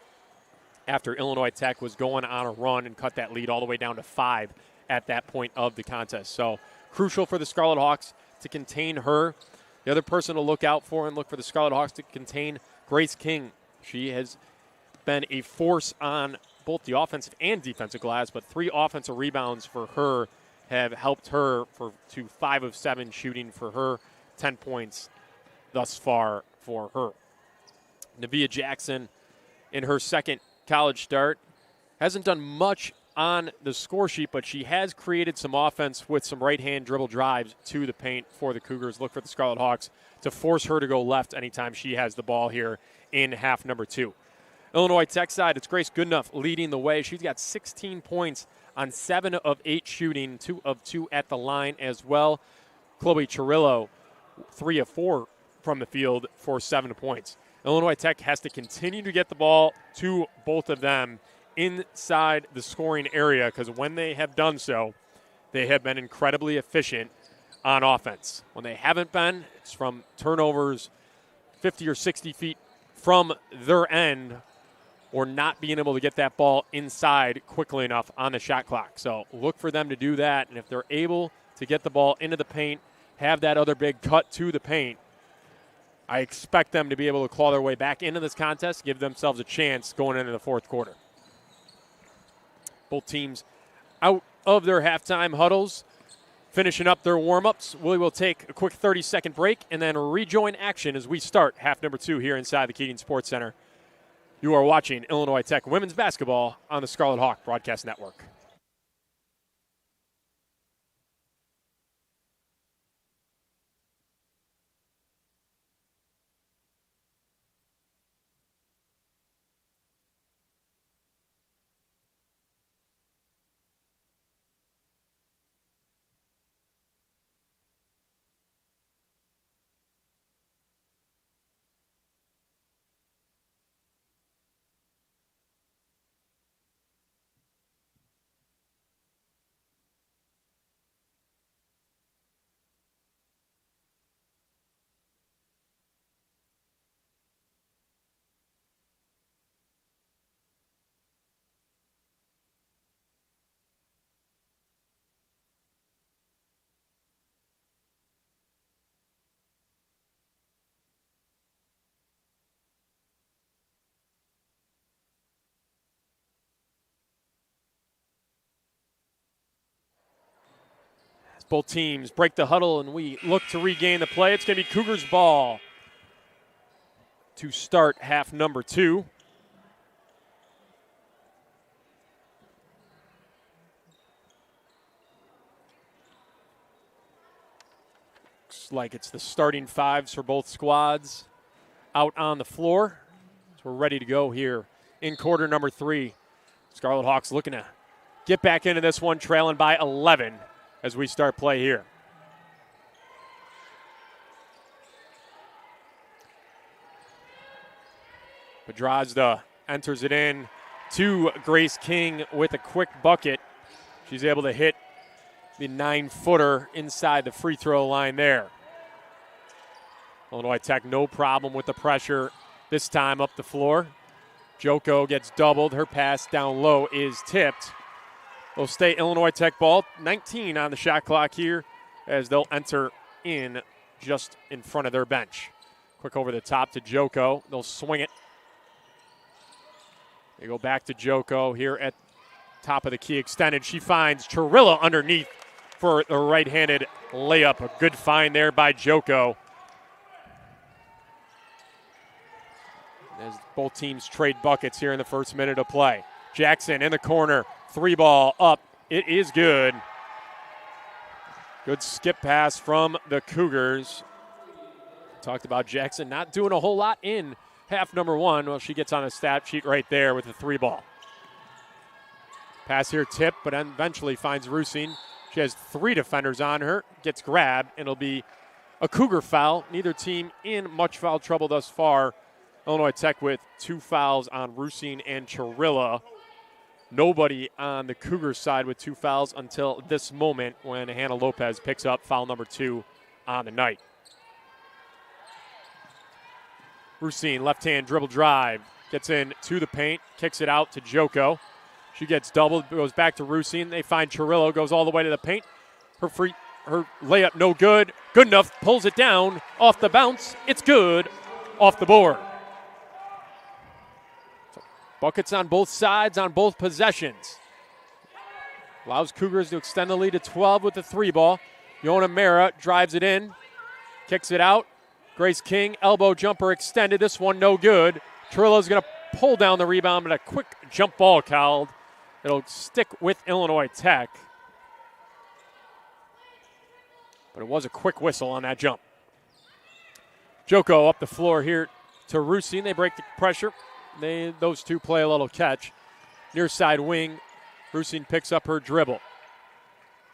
after Illinois Tech was going on a run and cut that lead all the way down to 5 at that point of the contest. So crucial for the Scarlet Hawks to contain her. The other person to look out for and look for the Scarlet Hawks to contain Grace King. She has been a force on both the offensive and defensive glass, but 3 offensive rebounds for her have helped her to 5 of 7 shooting for her, 10 points thus far for her. Nevaeh Jackson, in her second college start, hasn't done much on the score sheet, but she has created some offense with some right-hand dribble drives to the paint for the Cougars. Look for the Scarlet Hawks to force her to go left anytime she has the ball here in half number 2. Illinois Tech side, it's Grace Goodenough leading the way. She's got 16 points on 7 of 8 shooting, 2 of 2 at the line as well. Chloe Chirillo, 3 of 4 from the field for 7 points. Illinois Tech has to continue to get the ball to both of them inside the scoring area, because when they have done so, they have been incredibly efficient on offense. When they haven't been, it's from turnovers 50 or 60 feet from their end, or not being able to get that ball inside quickly enough on the shot clock. So look for them to do that, and if they're able to get the ball into the paint, have that other big cut to the paint, I expect them to be able to claw their way back into this contest, give themselves a chance going into the fourth quarter. Both teams out of their halftime huddles, finishing up their warm-ups. We will take a quick 30-second break and then rejoin action as we start half number 2 here inside the Keating Sports Center. You are watching Illinois Tech women's basketball on the Scarlet Hawk Broadcast Network. Both teams break the huddle, and we look to regain the play. It's going to be Cougars ball to start half number 2. Looks like it's the starting 5s for both squads out on the floor. So we're ready to go here in quarter number 3. Scarlet Hawks looking to get back into this one, trailing by 11. As we start play here. Pedraza enters it in to Grace King with a quick bucket. She's able to hit the 9-footer inside the free throw line there. Illinois Tech no problem with the pressure this time up the floor. Joko gets doubled. Her pass down low is tipped. Will stay Illinois Tech ball. 19 on the shot clock here as they'll enter in just in front of their bench. Quick over the top to Joko. They'll swing it. They go back to Joko here at top of the key extended. She finds Chirillo underneath for the right-handed layup. A good find there by Joko. As both teams trade buckets here in the first minute of play. Jackson in the corner, 3-ball up. It is good. Good skip pass from the Cougars. Talked about Jackson not doing a whole lot in half number one. Well, she gets on a stat sheet right there with the 3-ball. Pass here tipped, but eventually finds Rusine. She has 3 defenders on her, gets grabbed, and it'll be a Cougar foul. Neither team in much foul trouble thus far. Illinois Tech with 2 fouls on Rusine and Chirilla. Nobody on the Cougars side with 2 fouls until this moment when Hannah Lopez picks up foul number 2 on the night. Rusine, left-hand dribble drive, gets in to the paint, kicks it out to Joko. She gets doubled, goes back to Rusine. They find Chirilla, goes all the way to the paint. Her layup no good. Good enough, pulls it down off the bounce. It's good off the board. Buckets on both sides, on both possessions. Allows Cougars to extend the lead to 12 with the 3-ball. Yona Mera drives it in, kicks it out. Grace King, elbow jumper extended. This one no good. Chirilla's going to pull down the rebound, but a quick jump ball called. It'll stick with Illinois Tech. But it was a quick whistle on that jump. Joko up the floor here to Rusine. They break the pressure. Those two play a little catch. Near side wing, Rusine picks up her dribble.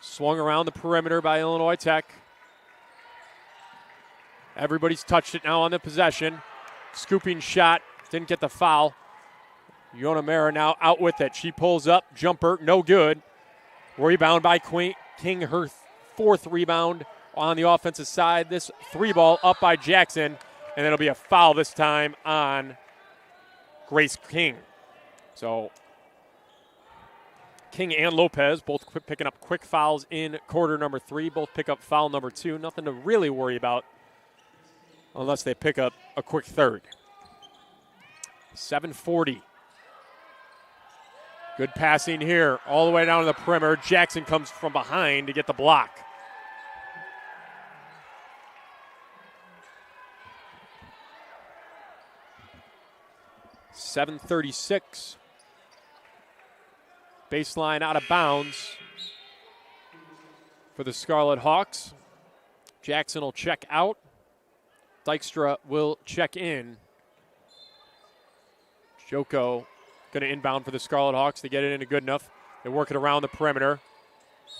Swung around the perimeter by Illinois Tech. Everybody's touched it now on the possession. Scooping shot, didn't get the foul. Yona Mera now out with it. She pulls up, jumper, no good. Rebound by King, her 4th rebound on the offensive side. This 3-ball up by Jackson, and it'll be a foul this time on Grace King. So King and Lopez both picking up quick fouls in quarter number 3. Both pick up foul number 2. Nothing to really worry about unless they pick up a quick third. 7:40. Good passing here all the way down to the perimeter. Jackson comes from behind to get the block. .736. Baseline out of bounds for the Scarlet Hawks. Jackson will check out. Dykstra will check in. Joko going to inbound for the Scarlet Hawks. They get it in good enough. They work it around the perimeter.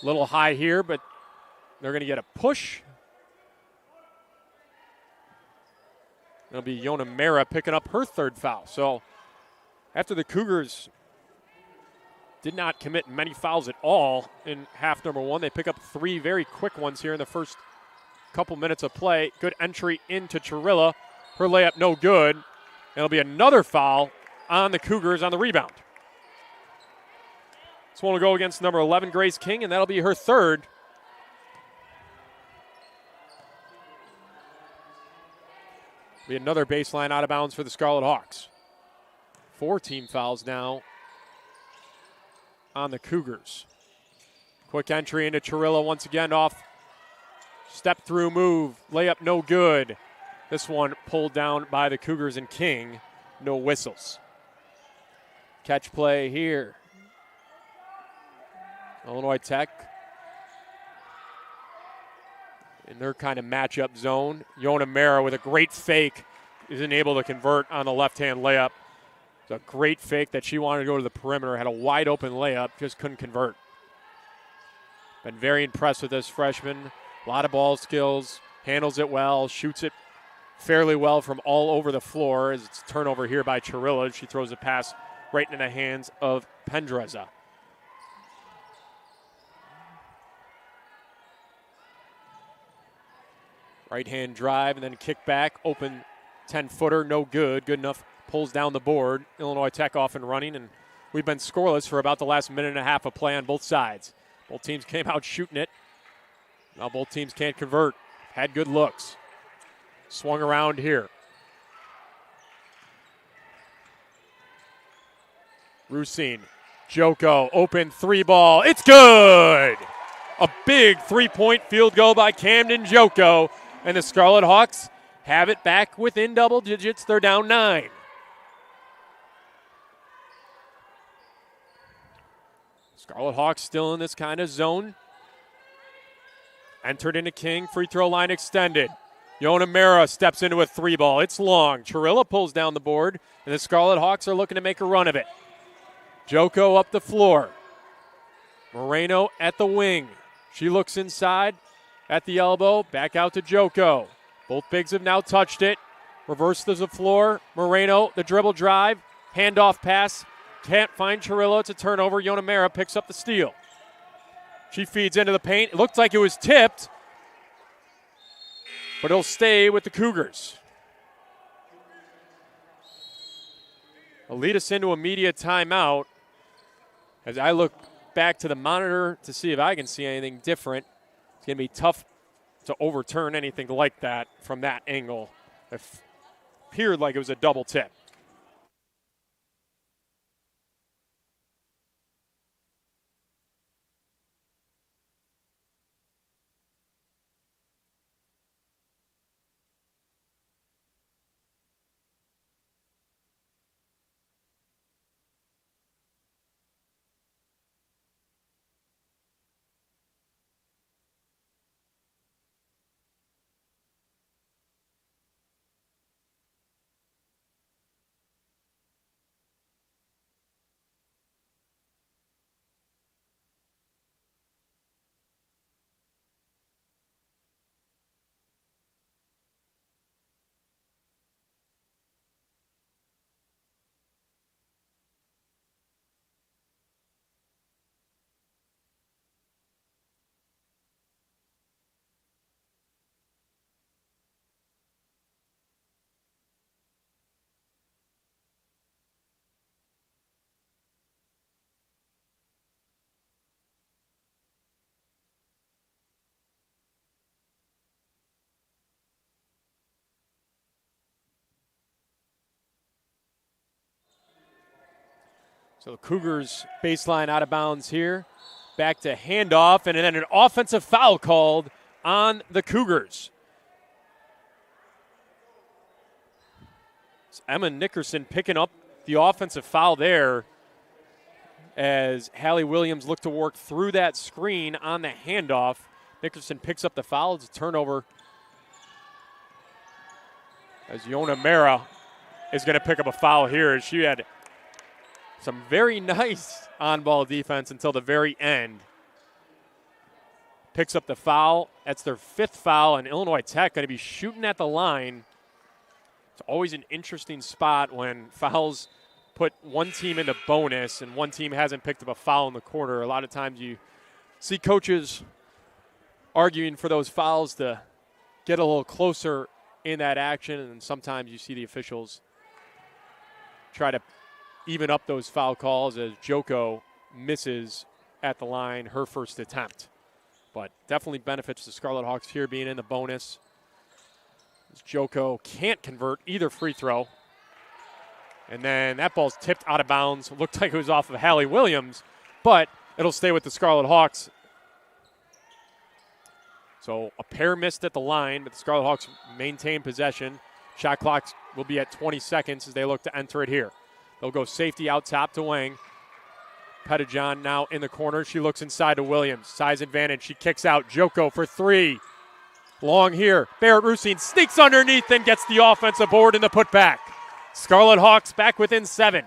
A little high here, but they're going to get a push. It'll be Yona Mera picking up her 3rd foul. So after the Cougars did not commit many fouls at all in half number 1, they pick up 3 very quick ones here in the first couple minutes of play. Good entry into Chirilla. Her layup no good. It'll be another foul on the Cougars on the rebound. This one will go against number 11, Grace King, and that'll be her 3rd. Be another baseline out of bounds for the Scarlet Hawks. 4 team fouls now on the Cougars. Quick entry into Chirilla once again off. Step through move. Layup no good. This one pulled down by the Cougars and King. No whistles. Catch play here. Illinois Tech in their kind of matchup zone. Yona Mera with a great fake isn't able to convert on the left-hand layup. It's a great fake that she wanted to go to the perimeter. Had a wide open layup, just couldn't convert. Been very impressed with this freshman. A lot of ball skills, handles it well, shoots it fairly well from all over the floor. As it's a turnover here by Chirilla. She throws a pass right into the hands of Pendreza. Right-hand drive and then kick back. Open 10-footer, no good. Good enough, pulls down the board. Illinois Tech off and running, and we've been scoreless for about the last minute and a half of play on both sides. Both teams came out shooting it. Now both teams can't convert. Had good looks. Swung around here. Rusine. Joko, open 3-ball. It's good! A big three-point field goal by Camden Joko, and the Scarlet Hawks have it back within double digits. They're down 9. Scarlet Hawks still in this kind of zone. Entered into King, free throw line extended. Yona Mera steps into a 3-ball. It's long. Chirilla pulls down the board, and the Scarlet Hawks are looking to make a run of it. Joko up the floor. Moreno at the wing. She looks inside at the elbow. Back out to Joko. Both bigs have now touched it. Reverse to the floor. Moreno, the dribble drive. Handoff pass. Can't find Chirilla. It's a turnover. Yona Mera picks up the steal. She feeds into the paint. It looked like it was tipped, but it'll stay with the Cougars. It'll lead us into a media timeout as I look back to the monitor to see if I can see anything different. It's going to be tough to overturn anything like that from that angle. It appeared like it was a double tip. So the Cougars baseline out of bounds here. Back to handoff, and then an offensive foul called on the Cougars. It's Emma Nickerson picking up the offensive foul there as Hallie Williams looked to work through that screen on the handoff. Nickerson picks up the foul. It's a turnover as Yona Mera is going to pick up a foul here. She had some very nice on-ball defense until the very end. Picks up the foul. That's their 5th foul, and Illinois Tech going to be shooting at the line. It's always an interesting spot when fouls put one team into bonus and one team hasn't picked up a foul in the quarter. A lot of times you see coaches arguing for those fouls to get a little closer in that action, and sometimes you see the officials try to even up those foul calls as Joko misses at the line her first attempt. But definitely benefits the Scarlet Hawks here being in the bonus. As Joko can't convert either free throw. And then that ball's tipped out of bounds. Looked like it was off of Hallie Williams, but it'll stay with the Scarlet Hawks. So a pair missed at the line, but the Scarlet Hawks maintain possession. Shot clock will be at 20 seconds as they look to enter it here. They'll go safety out top to Wang. Pettijohn now in the corner. She looks inside to Williams. Size advantage. She kicks out. Joko for 3. Long here. Barrett Rusine sneaks underneath and gets the offensive board in the putback. Scarlet Hawks back within 7.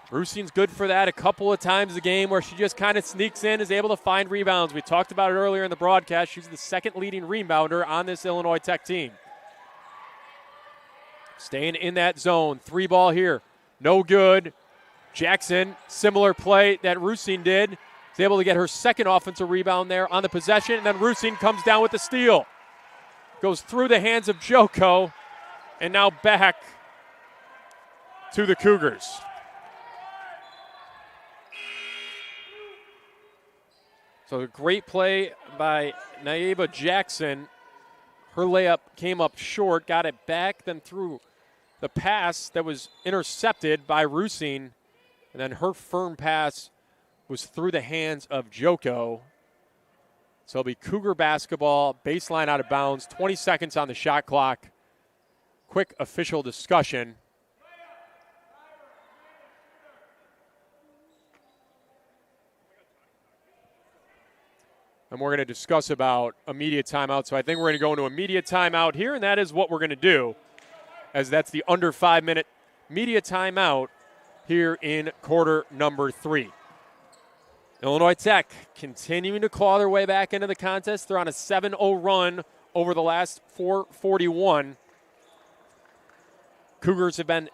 Rusine's good for that a couple of times a game where she just kind of sneaks in, is able to find rebounds. We talked about it earlier in the broadcast. She's the 2nd leading rebounder on this Illinois Tech team. Staying in that zone. 3-ball here. No good. Jackson, similar play that Rusine did, is able to get her 2nd offensive rebound there on the possession, and then Rusine comes down with the steal. Goes through the hands of Joko, and now back to the Cougars. So a great play by Naeba Jackson. Her layup came up short, got it back, then threw the pass that was intercepted by Rusine, and then her firm pass was through the hands of Joko. So it'll be Cougar basketball, baseline out of bounds, 20 seconds on the shot clock. Quick official discussion. And we're going to discuss about immediate timeout. So I think we're going to go into immediate timeout here, and that is what we're going to do, as that's the under 5-minute media timeout here in quarter number 3. Illinois Tech continuing to claw their way back into the contest. They're on a 7-0 run over the last 4:41. Cougars have been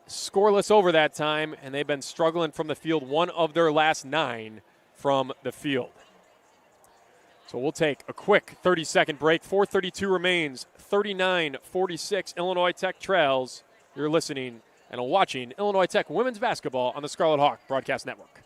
scoreless over that time, and they've been struggling from the field, 1 of their last 9 from the field. So we'll take a quick 30-second break. 4:32 remains, 39-46. Illinois Tech trails. You're listening and watching Illinois Tech women's basketball on the Scarlet Hawk Broadcast Network.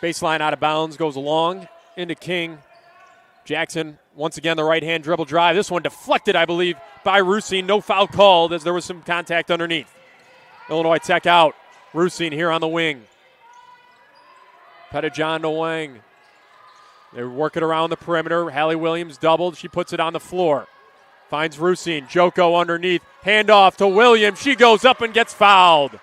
Baseline out of bounds, goes long into King. Jackson, once again, the right-hand dribble drive. This one deflected, I believe, by Rusine. No foul called as there was some contact underneath. Illinois Tech out. Rusine here on the wing. Pettijohn to Wang. They work it around the perimeter. Hallie Williams doubled. She puts it on the floor. Finds Rusine. Joko underneath. Handoff to Williams. She goes up and gets fouled.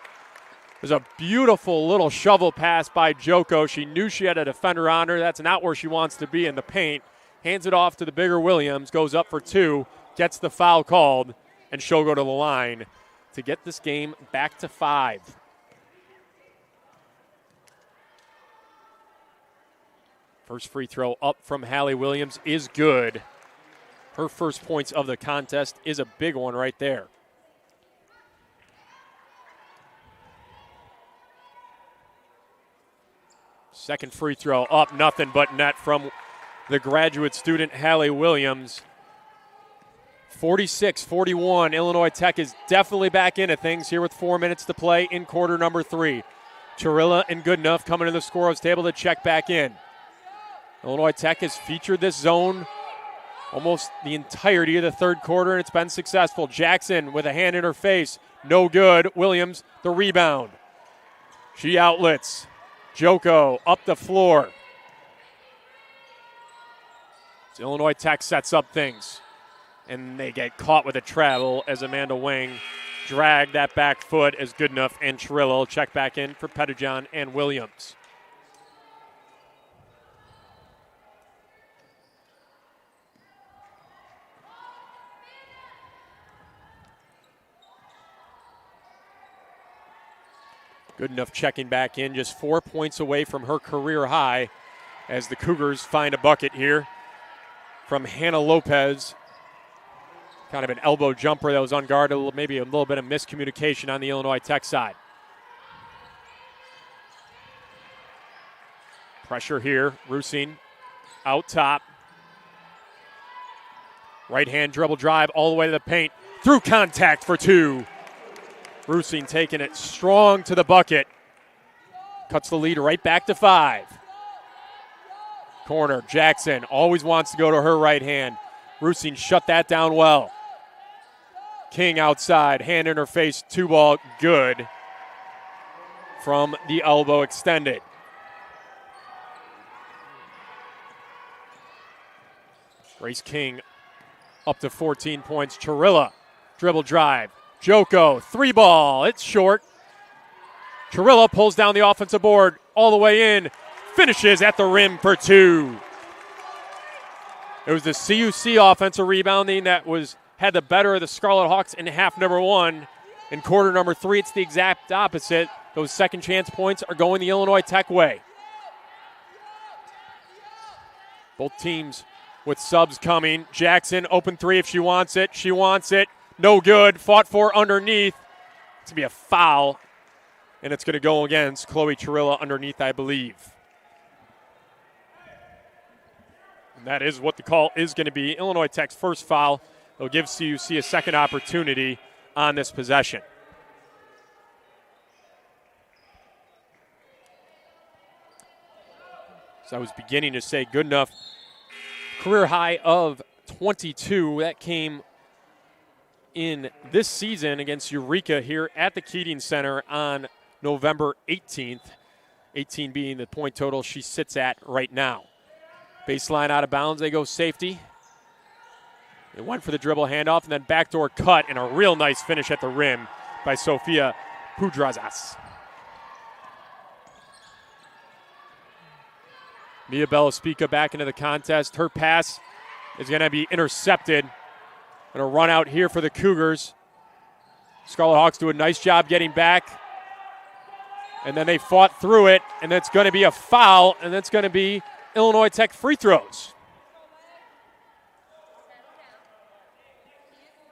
There's a beautiful little shovel pass by Joko. She knew she had a defender on her. That's not where she wants to be in the paint. Hands it off to the bigger Williams. Goes up for 2. Gets the foul called. And she'll go to the line to get this game back to 5. First free throw up from Hallie Williams is good. Her first points of the contest is a big one right there. Second free throw up, nothing but net from the graduate student Hallie Williams. 46-41, Illinois Tech is definitely back into things here with 4 minutes to play in quarter number 3. Chirilla and Goodenough coming to the scorer's table to check back in. Illinois Tech has featured this zone almost the entirety of the third quarter, and it's been successful. Jackson with a hand in her face, no good. Williams, the rebound. She outlets. Joko up the floor. So Illinois Tech sets up things, and they get caught with a travel as Amanda Wang dragged that back foot as Goodenough and Chirilla will check back in for Pettijohn and Williams. Goodenough checking back in, just 4 points away from her career high as the Cougars find a bucket here from Hannah Lopez. Kind of an elbow jumper that was unguarded, maybe a little bit of miscommunication on the Illinois Tech side. Pressure here, Rusine out top. Right-hand dribble drive all the way to the paint, through contact for 2. Rusine taking it strong to the bucket. Cuts the lead right back to 5. Corner, Jackson always wants to go to her right hand. Rusine shut that down well. King outside, hand in her face, 2-ball, good. From the elbow extended. Grace King up to 14 points. Chirilla, dribble drive. Joko, 3-ball, it's short. Chirilla pulls down the offensive board all the way in, finishes at the rim for 2. It was the CUC offensive rebounding that had the better of the Scarlet Hawks in half number 1. In quarter number 3, it's the exact opposite. Those second chance points are going the Illinois Tech way. Both teams with subs coming. Jackson, open 3 if she wants it. She wants it. No good. Fought for underneath. to be a foul, and it's going to go against Chloe Chirilla underneath, I believe. And that is what the call is going to be. Illinois Tech's first foul. It'll give CUC a second opportunity on this possession. So I was beginning to say good enough. Career high of 22. That came in this season against Eureka here at the Keating Center on November 18th. 18 being the point total she sits at right now. Baseline out of bounds. They go safety. They went for the dribble handoff and then backdoor cut and a real nice finish at the rim by Sofia Pudrazas. Mia Bellaspica back into the contest. Her pass is going to be intercepted. Going to run out here for the Cougars. Scarlet Hawks do a nice job getting back. And then they fought through it, and that's going to be a foul, and that's going to be Illinois Tech free throws.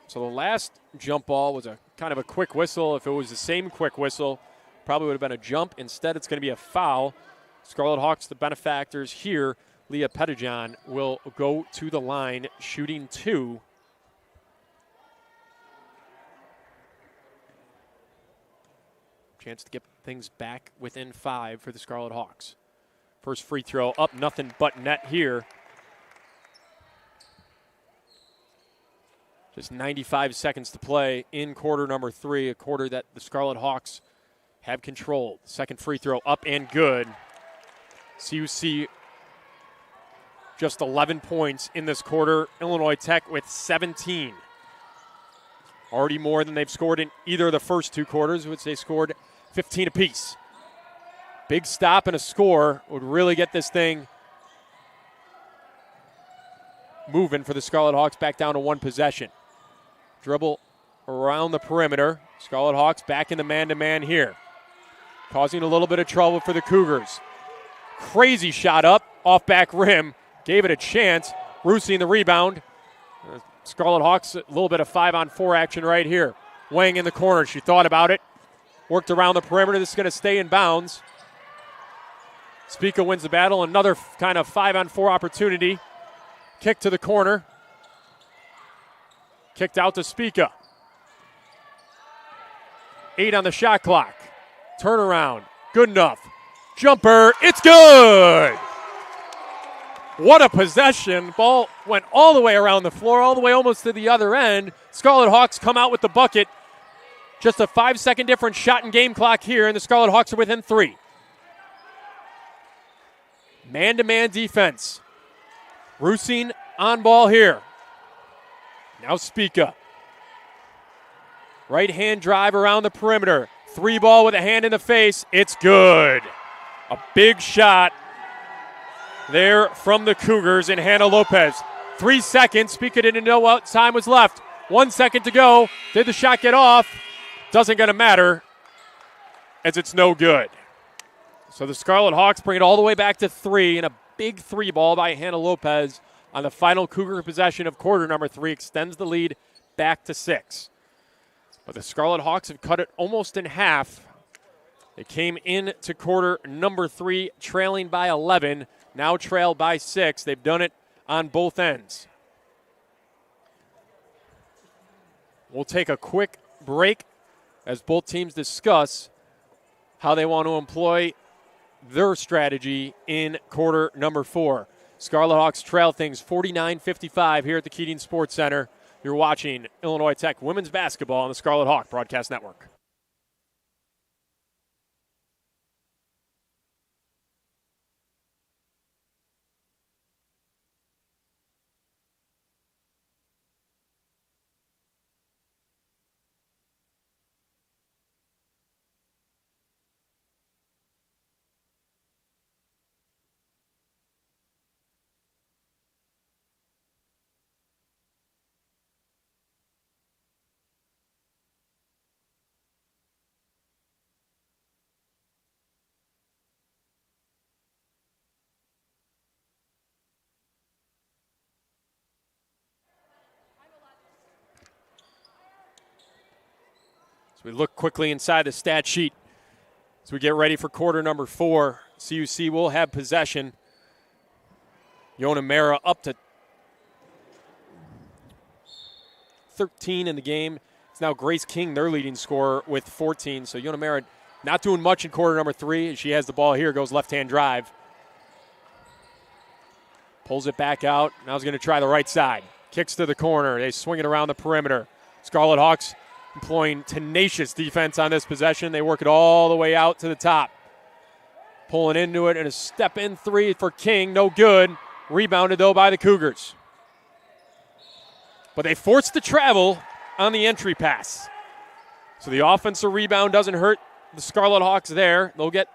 So the last jump ball was a kind of a quick whistle. If it was the same quick whistle, probably would have been a jump. Instead, it's going to be a foul. Scarlet Hawks, the benefactors here. Leah Pettijohn will go to the line, shooting 2. Chance to get things back within 5 for the Scarlet Hawks. First free throw up, nothing but net here. Just 95 seconds to play in quarter number 3, a quarter that the Scarlet Hawks have controlled. Second free throw up and good. CUC just 11 points in this quarter. Illinois Tech with 17. Already more than they've scored in either of the first 2 quarters, which they scored 15 apiece. Big stop and a score would really get this thing moving for the Scarlet Hawks back down to 1 possession. Dribble around the perimeter. Scarlet Hawks back in the man-to-man here. Causing a little bit of trouble for the Cougars. Crazy shot up, off back rim. Gave it a chance. Rusi in the rebound. Scarlet Hawks, a little bit of 5-on-4 action right here. Wang in the corner. She thought about it. Worked around the perimeter. This is going to stay in bounds. Spica wins the battle. Another kind of 5-on-4 opportunity. Kick to the corner. Kicked out to Spica. 8 on the shot clock. Turnaround. Good enough. Jumper. It's good. What a possession. Ball went all the way around the floor, all the way almost to the other end. Scarlet Hawks come out with the bucket. Just a 5-second difference shot and game clock here, and the Scarlet Hawks are within 3. Man-to-man defense. Rusine on ball here. Now Spica. Right hand drive around the perimeter. 3 ball with a hand in the face. It's good. A big shot there from the Cougars and Hannah Lopez. 3 seconds. Spica didn't know what time was left. 1 second to go. Did the shot get off? Doesn't going to matter as it's no good. So the Scarlet Hawks bring it all the way back to 3, and a big 3 ball by Hannah Lopez on the final Cougar possession of quarter number 3 extends the lead back to 6. But the Scarlet Hawks have cut it almost in half. They came into quarter number 3 trailing by 11, now trailed by 6. They've done it on both ends. We'll take a quick break as both teams discuss how they want to employ their strategy in quarter number 4. Scarlet Hawks trail things 49-55 here at the Keating Sports Center. You're watching Illinois Tech women's basketball on the Scarlet Hawk Broadcast Network. We look quickly inside the stat sheet as we get ready for quarter number 4. CUC will have possession. Yona Mera up to 13 in the game. It's now Grace King, their leading scorer, with 14. So Yona Mera not doing much in quarter number 3. She has the ball here, goes left-hand drive. Pulls it back out. Now he's going to try the right side. Kicks to the corner. They swing it around the perimeter. Scarlet Hawks employing tenacious defense on this possession. They work it all the way out to the top. Pulling into it and a step-in 3 for King. No good. Rebounded, though, by the Cougars. But they forced the travel on the entry pass. So the offensive rebound doesn't hurt the Scarlet Hawks there. They'll get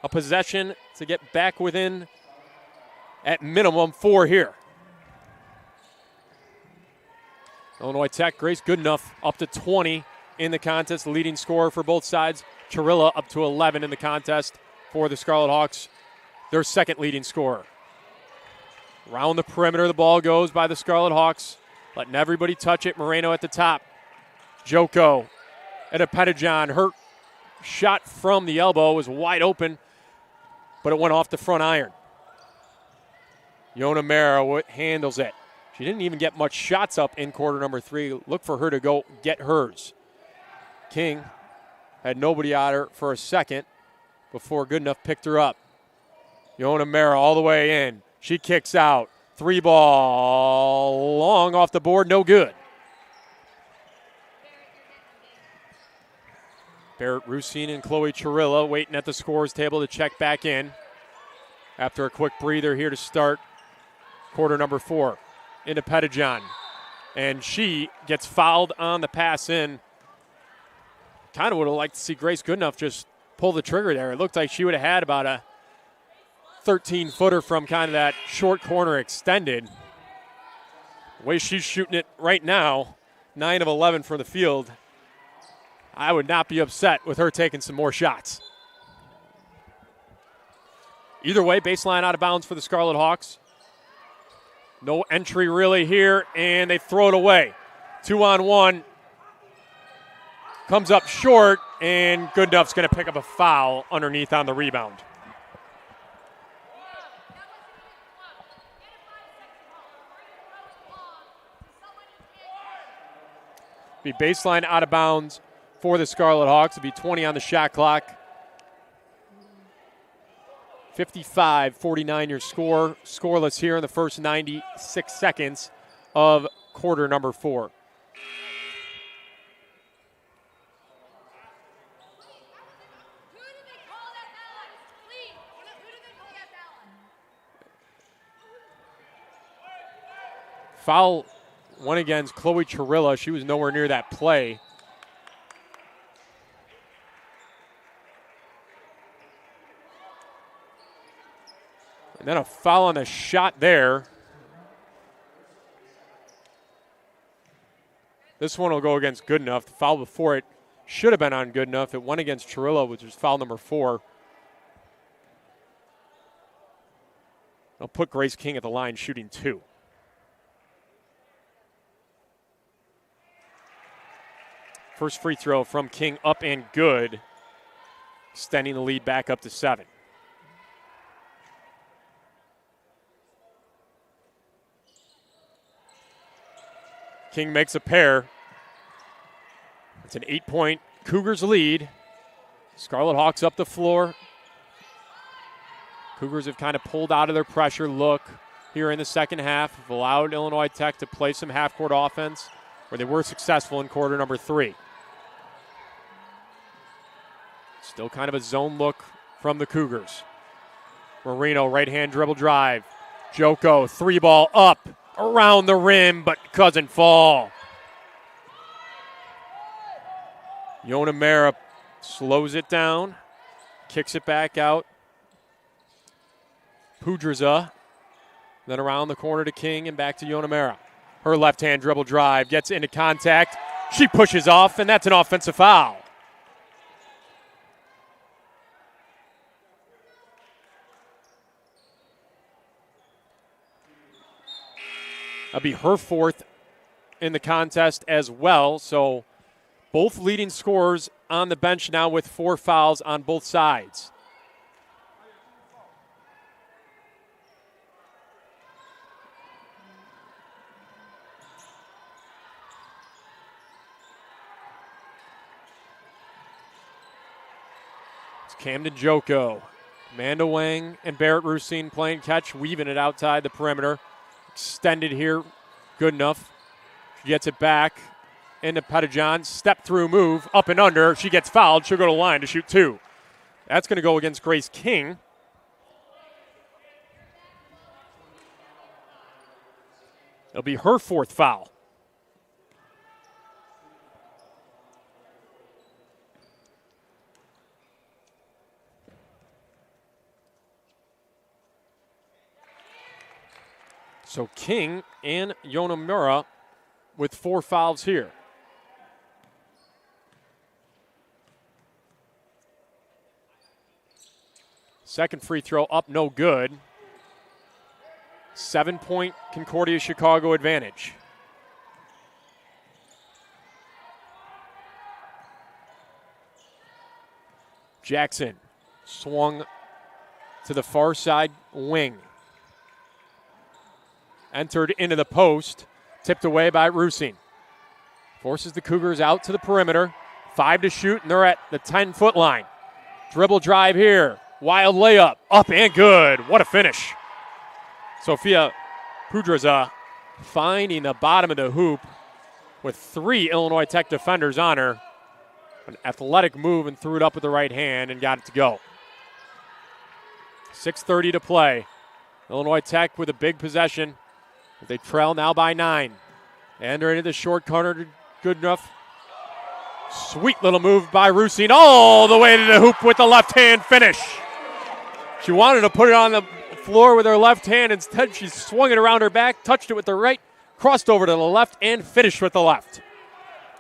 a possession to get back within, at minimum, 4 here. Illinois Tech, Grace Goodenough up to 20 in the contest, the leading scorer for both sides. Chirilla up to 11 in the contest for the Scarlet Hawks, their second leading scorer. Around the perimeter, the ball goes by the Scarlet Hawks, letting everybody touch it. Moreno at the top. Joko at a Pettijohn. Her shot from the elbow was wide open, but it went off the front iron. Yona Mera handles it. She didn't even get much shots up in quarter number 3. Look for her to go get hers. King had nobody on her for a second before Goodenough picked her up. Yona Mera all the way in. She kicks out. 3 ball long off the board, no good. Barrett Rusine and Chloe Chirilla waiting at the scores table to check back in after a quick breather here to start quarter number 4. Into Pettijohn. And she gets fouled on the pass in. Kind of would have liked to see Grace Goodenough just pull the trigger there. It looked like she would have had about a 13-footer from kind of that short corner extended. The way she's shooting it right now, 9 of 11 from the field, I would not be upset with her taking some more shots. Either way, baseline out of bounds for the Scarlet Hawks. No entry really here, and they throw it away. 2-on-1. Comes up short, and Goodenough's going to pick up a foul underneath on the rebound. Be baseline out of bounds for the Scarlet Hawks. It'll be 20 on the shot clock. 55-49 your score. Scoreless here in the first 96 seconds of quarter number 4. Foul went against Chloe Chirilla. She was nowhere near that play. And then a foul on the shot there. This one will go against Goodenough. The foul before it should have been on Goodenough. It went against Chirilla, which was foul number 4. They'll put Grace King at the line shooting 2. First free throw from King up and good, extending the lead back up to 7. King makes a pair. It's an 8-point Cougars lead. Scarlet Hawks up the floor. Cougars have kind of pulled out of their pressure look here in the second half. Have allowed Illinois Tech to play some half-court offense where they were successful in quarter number 3. Still kind of a zone look from the Cougars. Marino, right-hand dribble drive. Joko, 3-ball up. Around the rim, but doesn't fall. Yona Mera slows it down, kicks it back out. Pudraza, then around the corner to King and back to Yona Mera. Her left-hand dribble drive gets into contact. She pushes off, and that's an offensive foul. That'll be her 4th in the contest as well. So Both leading scorers on the bench now with 4 fouls on both sides. It's Camden Joko. Amanda Wang and Barrett Rusine playing catch, weaving it outside the perimeter. Extended here, good enough. She gets it back into Pettijohn. Step through move, up and under. She gets fouled. She'll go to the line to shoot 2. That's going to go against Grace King. It'll be her 4th foul. So King and Yonemura with 4 fouls here. Second free throw up, no good. 7-point Concordia Chicago advantage. Jackson swung to the far side wing. Entered into the post, tipped away by Rusine. Forces the Cougars out to the perimeter. 5 to shoot, and they're at the 10-foot line. Dribble drive here. Wild layup. Up and good. What a finish. Sophia Pudraza finding the bottom of the hoop with 3 Illinois Tech defenders on her. An athletic move and threw it up with the right hand and got it to go. 6:30 to play. Illinois Tech with a big possession. They trail now by 9. And they're into the short corner. Good enough. Sweet little move by Rusine all the way to the hoop with the left hand finish. She wanted to put it on the floor with her left hand. Instead, she swung it around her back, touched it with the right, crossed over to the left, and finished with the left.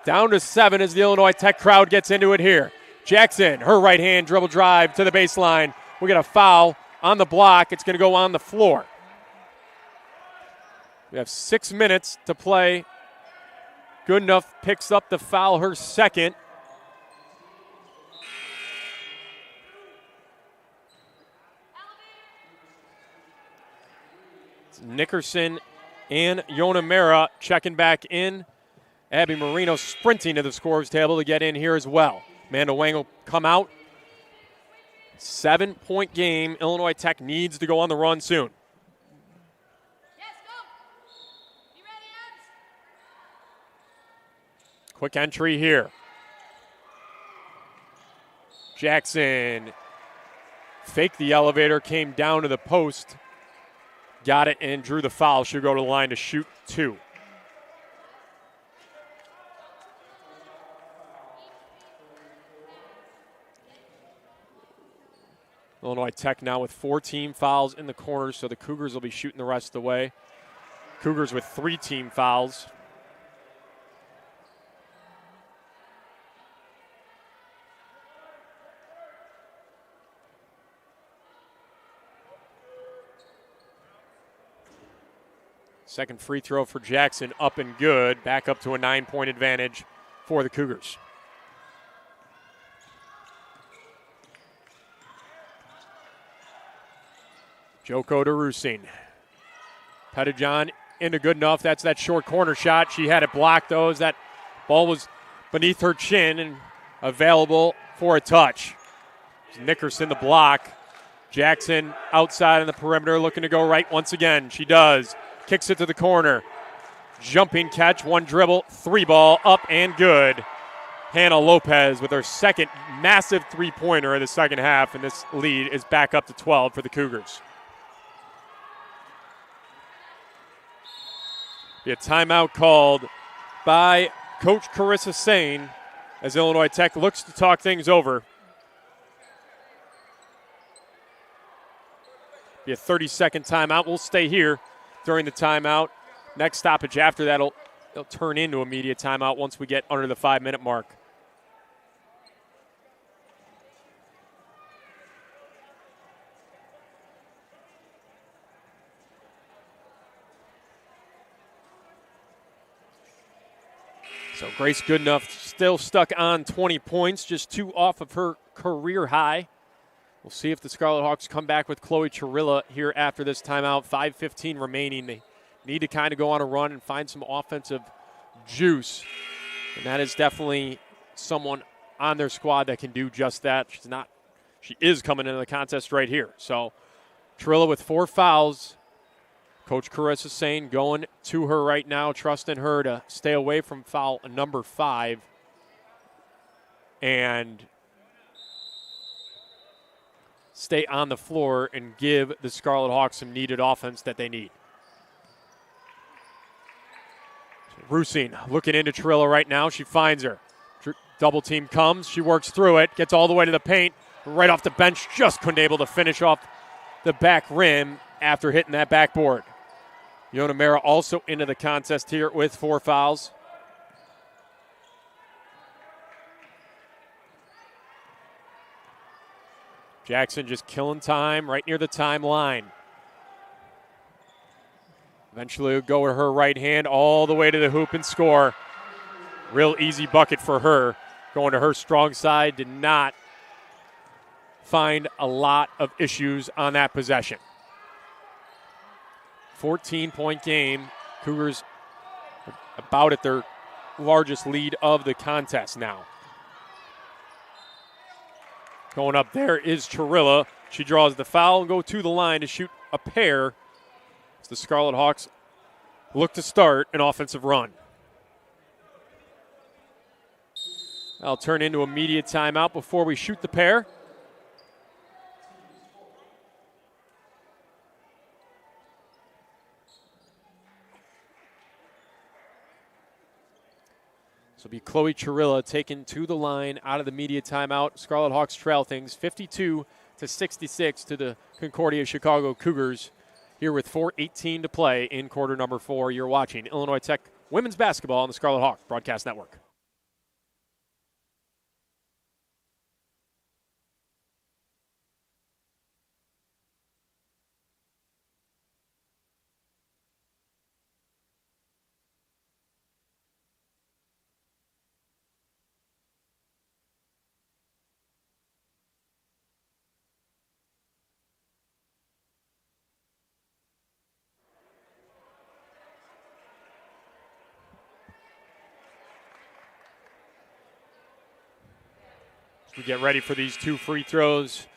Down to 7 as the Illinois Tech crowd gets into it here. Jackson, her right hand dribble drive to the baseline. We get a foul on the block. It's going to go on the floor. We have 6 minutes to play. Good enough picks up the foul, her second. It's Nickerson and Yonemura checking back in. Abby Marino sprinting to the scorer's table to get in here as well. Amanda Wang will come out. 7-point game. Illinois Tech needs to go on the run soon. Quick entry here. Jackson faked the elevator, came down to the post, got it, and drew the foul. She'll go to the line to shoot 2. Illinois Tech now with 4 team fouls in the corners, so the Cougars will be shooting the rest of the way. Cougars with 3 team fouls. Second free throw for Jackson, up and good. Back up to a 9-point advantage for the Cougars. Joko to Rusine. Pettijohn into good enough. That's that short corner shot. She had it blocked, though, as that ball was beneath her chin and available for a touch. Nickerson the block. Jackson outside on the perimeter looking to go right once again. She does. Kicks it to the corner. Jumping catch, 1 dribble, 3 ball, up and good. Hannah Lopez with her second massive 3-pointer in the second half, and this lead is back up to 12 for the Cougars. Be a timeout called by Coach Carissa Sane as Illinois Tech looks to talk things over. Be a 30-second timeout. We'll stay here during the timeout. Next stoppage after that it'll turn into a media timeout once we get under the 5-minute mark. So Grace Goodenough still stuck on 20 points, just 2 off of her career high. We'll see if the Scarlet Hawks come back with Chloe Chirilla here after this timeout. 5:15 remaining. They need to kind of go on a run and find some offensive juice. And that is definitely someone on their squad that can do just that. She is coming into the contest right here. So Chirilla with 4 fouls. Coach Carissa saying going to her right now, trusting her to stay away from foul number 5. And stay on the floor and give the Scarlet Hawks some needed offense that they need. So Rusine looking into Chirilla right now. She finds her. Double team comes. She works through it, gets all the way to the paint. Right off the bench, just couldn't able to finish off the back rim after hitting that backboard. Yona Mera also into the contest here with 4 fouls. Jackson just killing time right near the timeline. Eventually will go with her right hand all the way to the hoop and score. Real easy bucket for her. Going to her strong side, did not find a lot of issues on that possession. 14-point game. Cougars about at their largest lead of the contest now. Going up there is Chirilla. She draws the foul and go to the line to shoot a pair as the Scarlet Hawks look to start an offensive run. That'll turn into a media timeout before we shoot the pair. So it'll be Chloe Chirilla taken to the line out of the media timeout. Scarlet Hawks trail things 52-66 to the Concordia Chicago Cougars here with 4:18 to play in quarter number 4. You're watching Illinois Tech women's basketball on the Scarlet Hawk Broadcast Network. We get ready for these 2 free throws.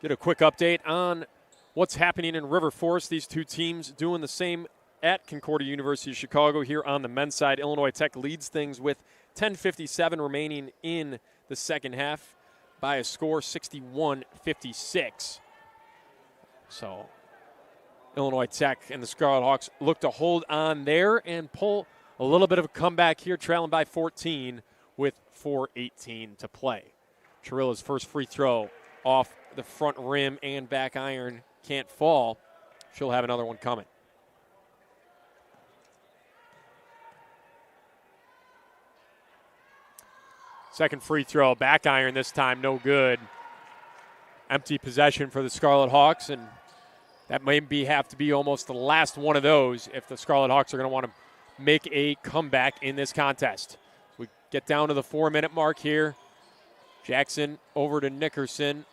Get a quick update on what's happening in River Forest. These 2 teams doing the same at Concordia University of Chicago. Here on the men's side, Illinois Tech leads things with 10:57 remaining in the second half by a score 61-56. So Illinois Tech and the Scarlet Hawks look to hold on there and pull a little bit of a comeback here, trailing by 14 with 4:18 to play. Chirilla's first free throw off the front rim and back iron can't fall. She'll have another one coming. Second free throw, back iron this time, no good. Empty possession for the Scarlet Hawks, and that may have to be almost the last one of those if the Scarlet Hawks are going to want to make a comeback in this contest. We get down to the 4-minute mark here. Jackson over to Nickerson.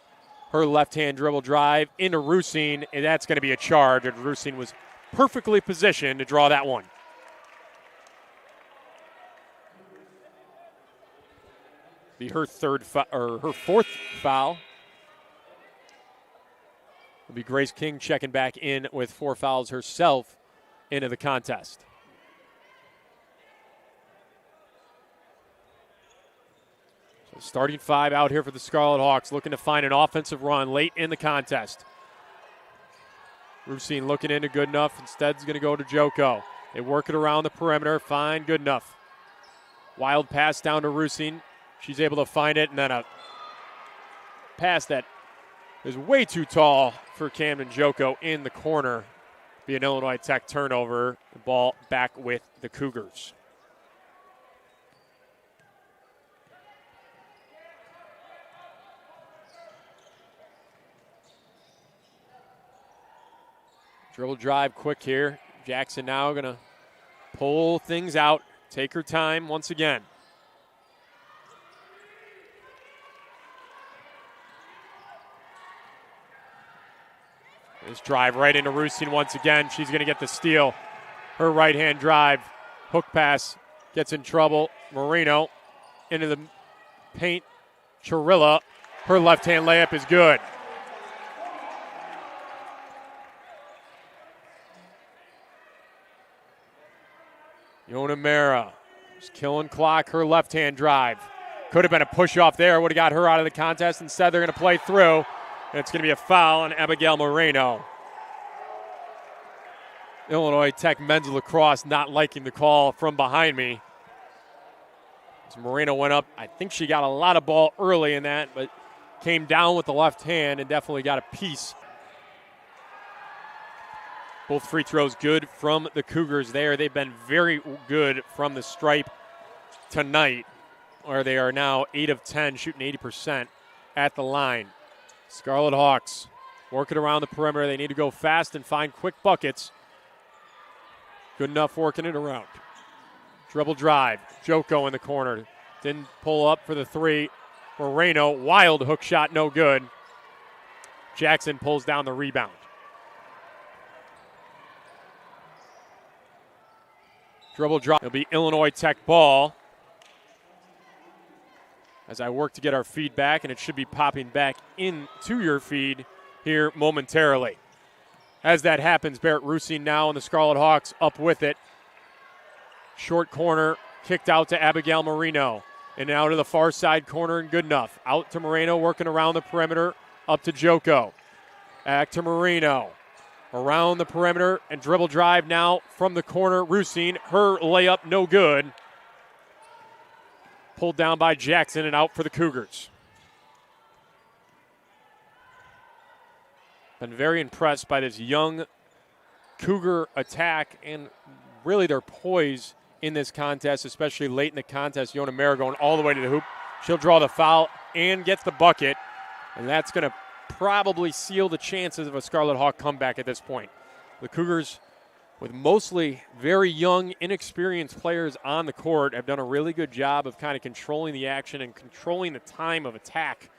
Her left-hand dribble drive into Rusine, and that's going to be a charge. And Rusine was perfectly positioned to draw that one. Be her fourth foul. It'll be Grace King checking back in with 4 fouls herself into the contest. So starting 5 out here for the Scarlet Hawks, looking to find an offensive run late in the contest. Rusine looking into good enough. Instead, it's going to go to Joko. They work it around the perimeter. Fine, good enough. Wild pass down to Rusine. She's able to find it, and then a pass that is way too tall for Camden Joko in the corner. Be an Illinois Tech turnover. The ball back with the Cougars. Dribble drive quick here. Jackson now going to pull things out, take her time once again. This drive right into Rusine once again. She's going to get the steal. Her right-hand drive, hook pass, gets in trouble. Marino into the paint. Chirilla, her left-hand layup is good. Yona Mera is killing clock. Her left-hand drive. Could have been a push-off there. Would have got her out of the contest. Instead, they're going to play through. And it's going to be a foul on Abigail Moreno. Illinois Tech men's lacrosse not liking the call from behind me. As Moreno went up, I think she got a lot of ball early in that, but came down with the left hand and definitely got a piece. Both free throws good from the Cougars there. They've been very good from the stripe tonight, where they are now 8 of 10, shooting 80% at the line. Scarlet Hawks working around the perimeter. They need to go fast and find quick buckets. Good enough working it around. Dribble drive. Joko in the corner. Didn't pull up for the three. Moreno, wild hook shot, no good. Jackson pulls down the rebound. Dribble drop. It'll be Illinois Tech ball. As I work to get our feedback, and it should be popping back into your feed here momentarily. As that happens, Barrett Rusine now and the Scarlet Hawks up with it. Short corner, kicked out to Abigail Moreno. And now to the far side corner and good enough. Out to Moreno, working around the perimeter, up to Joko. Back to Moreno. Around the perimeter and dribble drive now from the corner. Rusine, her layup no good. Pulled down by Jackson and out for the Cougars. Been very impressed by this young Cougar attack and really their poise in this contest, especially late in the contest. Yona Mera going all the way to the hoop. She'll draw the foul and gets the bucket, and that's going to probably seal the chances of a Scarlet Hawk comeback at this point. The Cougars, with mostly very young, inexperienced players on the court, have done a really good job of kind of controlling the action and controlling the time of attack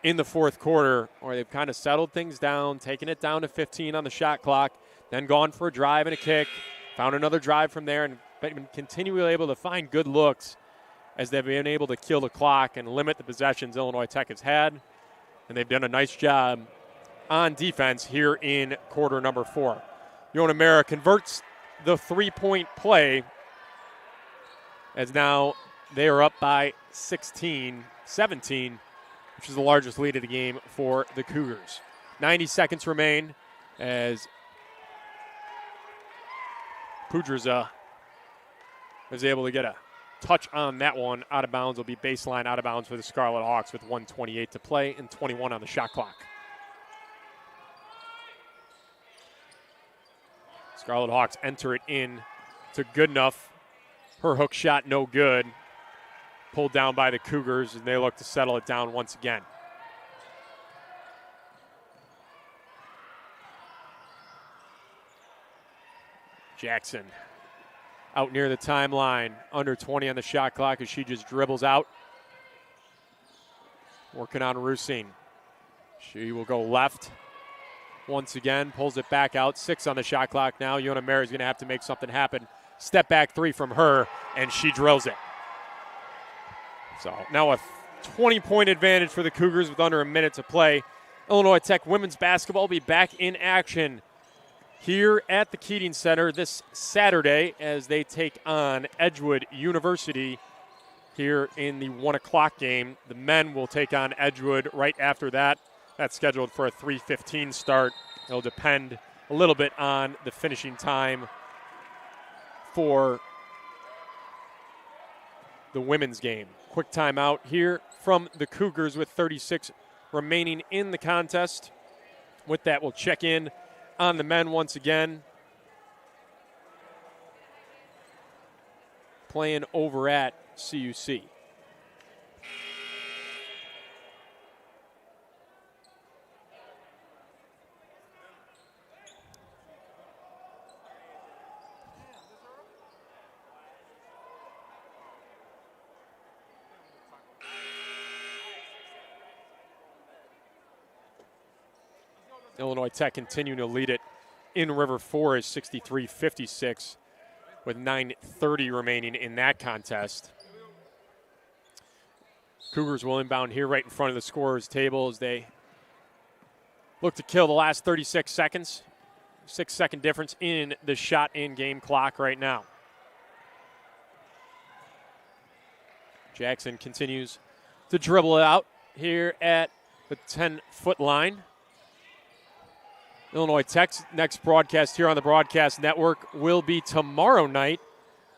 in the fourth quarter, where they've kind of settled things down, taken it down to 15 on the shot clock, then gone for a drive and a kick, found another drive from there, and been continually able to find good looks as they've been able to kill the clock and limit the possessions Illinois Tech has had. And they've done a nice job on defense here in quarter number 4. Yona Mera converts the three-point play as now they are up by 17, which is the largest lead of the game for the Cougars. 90 seconds remain as Pudraza is able to get a touch on that one. Out of bounds will be baseline out of bounds for the Scarlet Hawks with 1:28 to play and 21 on the shot clock. Scarlet Hawks enter it in to good enough. Her hook shot no good. Pulled down by the Cougars, and they look to settle it down once again. Jackson out near the timeline, under 20 on the shot clock as she just dribbles out. Working on Rusine. She will go left once again, pulls it back out. 6 on the shot clock now. Yona Mera is going to have to make something happen. Step back 3 from her, and she drills it. So now a 20-point advantage for the Cougars with under a minute to play. Illinois Tech women's basketball will be back in action here at the Keating Center this Saturday as they take on Edgewood University here in the 1 o'clock game. The men will take on Edgewood right after that. That's scheduled for a 3:15 start. It'll depend a little bit on the finishing time for the women's game. Quick timeout here from the Cougars with 36 remaining in the contest. With that, we'll check in on the men once again. Playing over at CUC. Illinois Tech continuing to lead it in River Forest, 63-56, with 9:30 remaining in that contest. Cougars will inbound here right in front of the scorer's table as they look to kill the last 36 seconds. 6-second difference in the shot in game clock right now. Jackson continues to dribble it out here at the 10-foot line. Illinois Tech's next broadcast here on the Broadcast Network will be tomorrow night.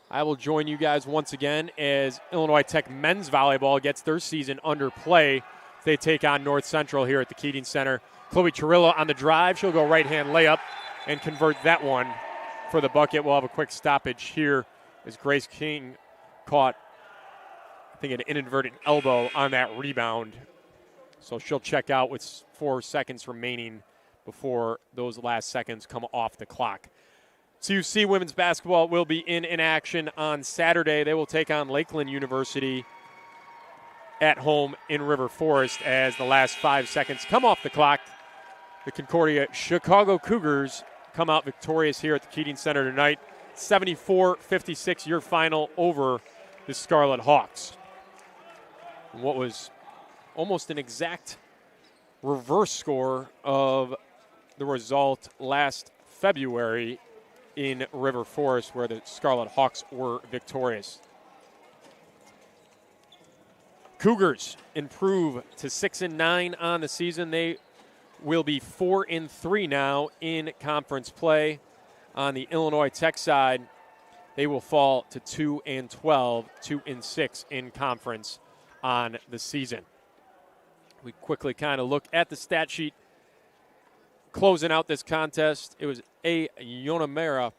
I will join you guys once again as Illinois Tech men's volleyball gets their season under play. They take on North Central here at the Keating Center. Chloe Chirillo on the drive. She'll go right-hand layup and convert that one for the bucket. We'll have a quick stoppage here as Grace King caught, I think, an inadvertent elbow on that rebound. So she'll check out with 4 seconds remaining before those last seconds come off the clock. CUC women's basketball will be in action on Saturday. They will take on Lakeland University at home in River Forest as the last 5 seconds come off the clock. The Concordia Chicago Cougars come out victorious here at the Keating Center tonight. 74-56, your final over the Scarlet Hawks. And what was almost an exact reverse score of the result last February in River Forest, where the Scarlet Hawks were victorious. Cougars improve to 6-9 on the season. They will be 4-3 now in conference play. On the Illinois Tech side, they will fall to 2-12, 2-6 in conference on the season. We quickly kind of look at the stat sheet. Closing out this contest, it was A. Yonamera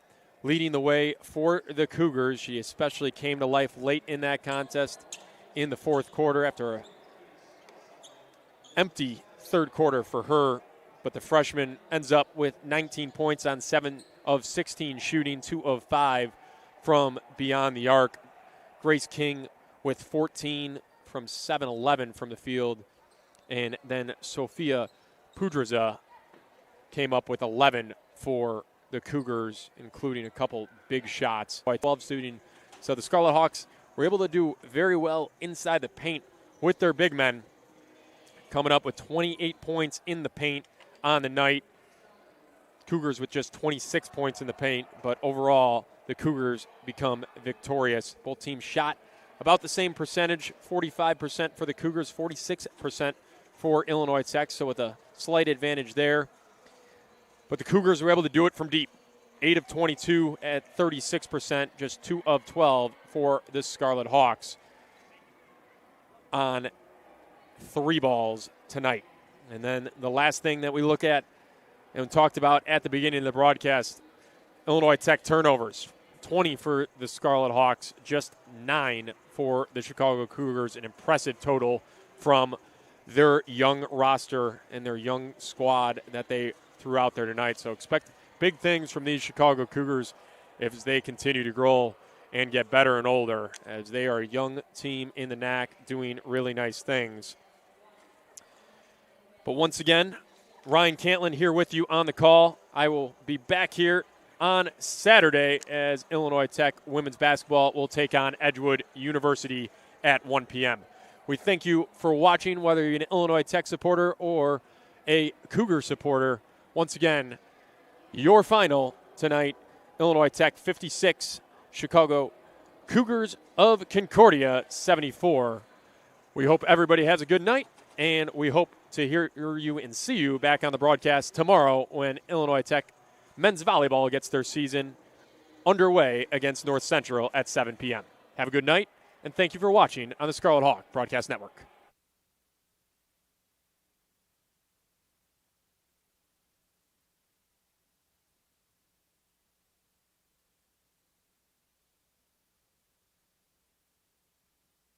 leading the way for the Cougars. She especially came to life late in that contest in the fourth quarter after an empty third quarter for her. But the freshman ends up with 19 points on 7 of 16 shooting, 2 of 5 from beyond the arc. Grace King with 14 from 7-11 from the field. And then Sophia Pudraza came up with 11 for the Cougars, including a couple big shots. 12 shooting. So the Scarlet Hawks were able to do very well inside the paint with their big men, coming up with 28 points in the paint on the night. Cougars with just 26 points in the paint, but overall the Cougars become victorious. Both teams shot about the same percentage, 45% for the Cougars, 46% for Illinois Tech, so with a slight advantage there. But the Cougars were able to do it from deep. 8 of 22 at 36%, just 2 of 12 for the Scarlet Hawks on 3 balls tonight. And then the last thing that we look at and talked about at the beginning of the broadcast, Illinois Tech turnovers. 20 for the Scarlet Hawks, just 9 for the Chicago Cougars, an impressive total from their young roster and their young squad that they threw out there tonight. So expect big things from these Chicago Cougars as they continue to grow and get better and older, as they are a young team in the NAC doing really nice things. But once again, Ryan Cantlin here with you on the call. I will be back here on Saturday as Illinois Tech women's basketball will take on Edgewood University at 1 p.m. We thank you for watching, whether you're an Illinois Tech supporter or a Cougar supporter. Once again, your final tonight, Illinois Tech 56, Chicago Cougars of Concordia 74. We hope everybody has a good night, and we hope to hear you and see you back on the broadcast tomorrow when Illinois Tech men's volleyball gets their season underway against North Central at 7 p.m. Have a good night, and thank you for watching on the Scarlet Hawk Broadcast Network.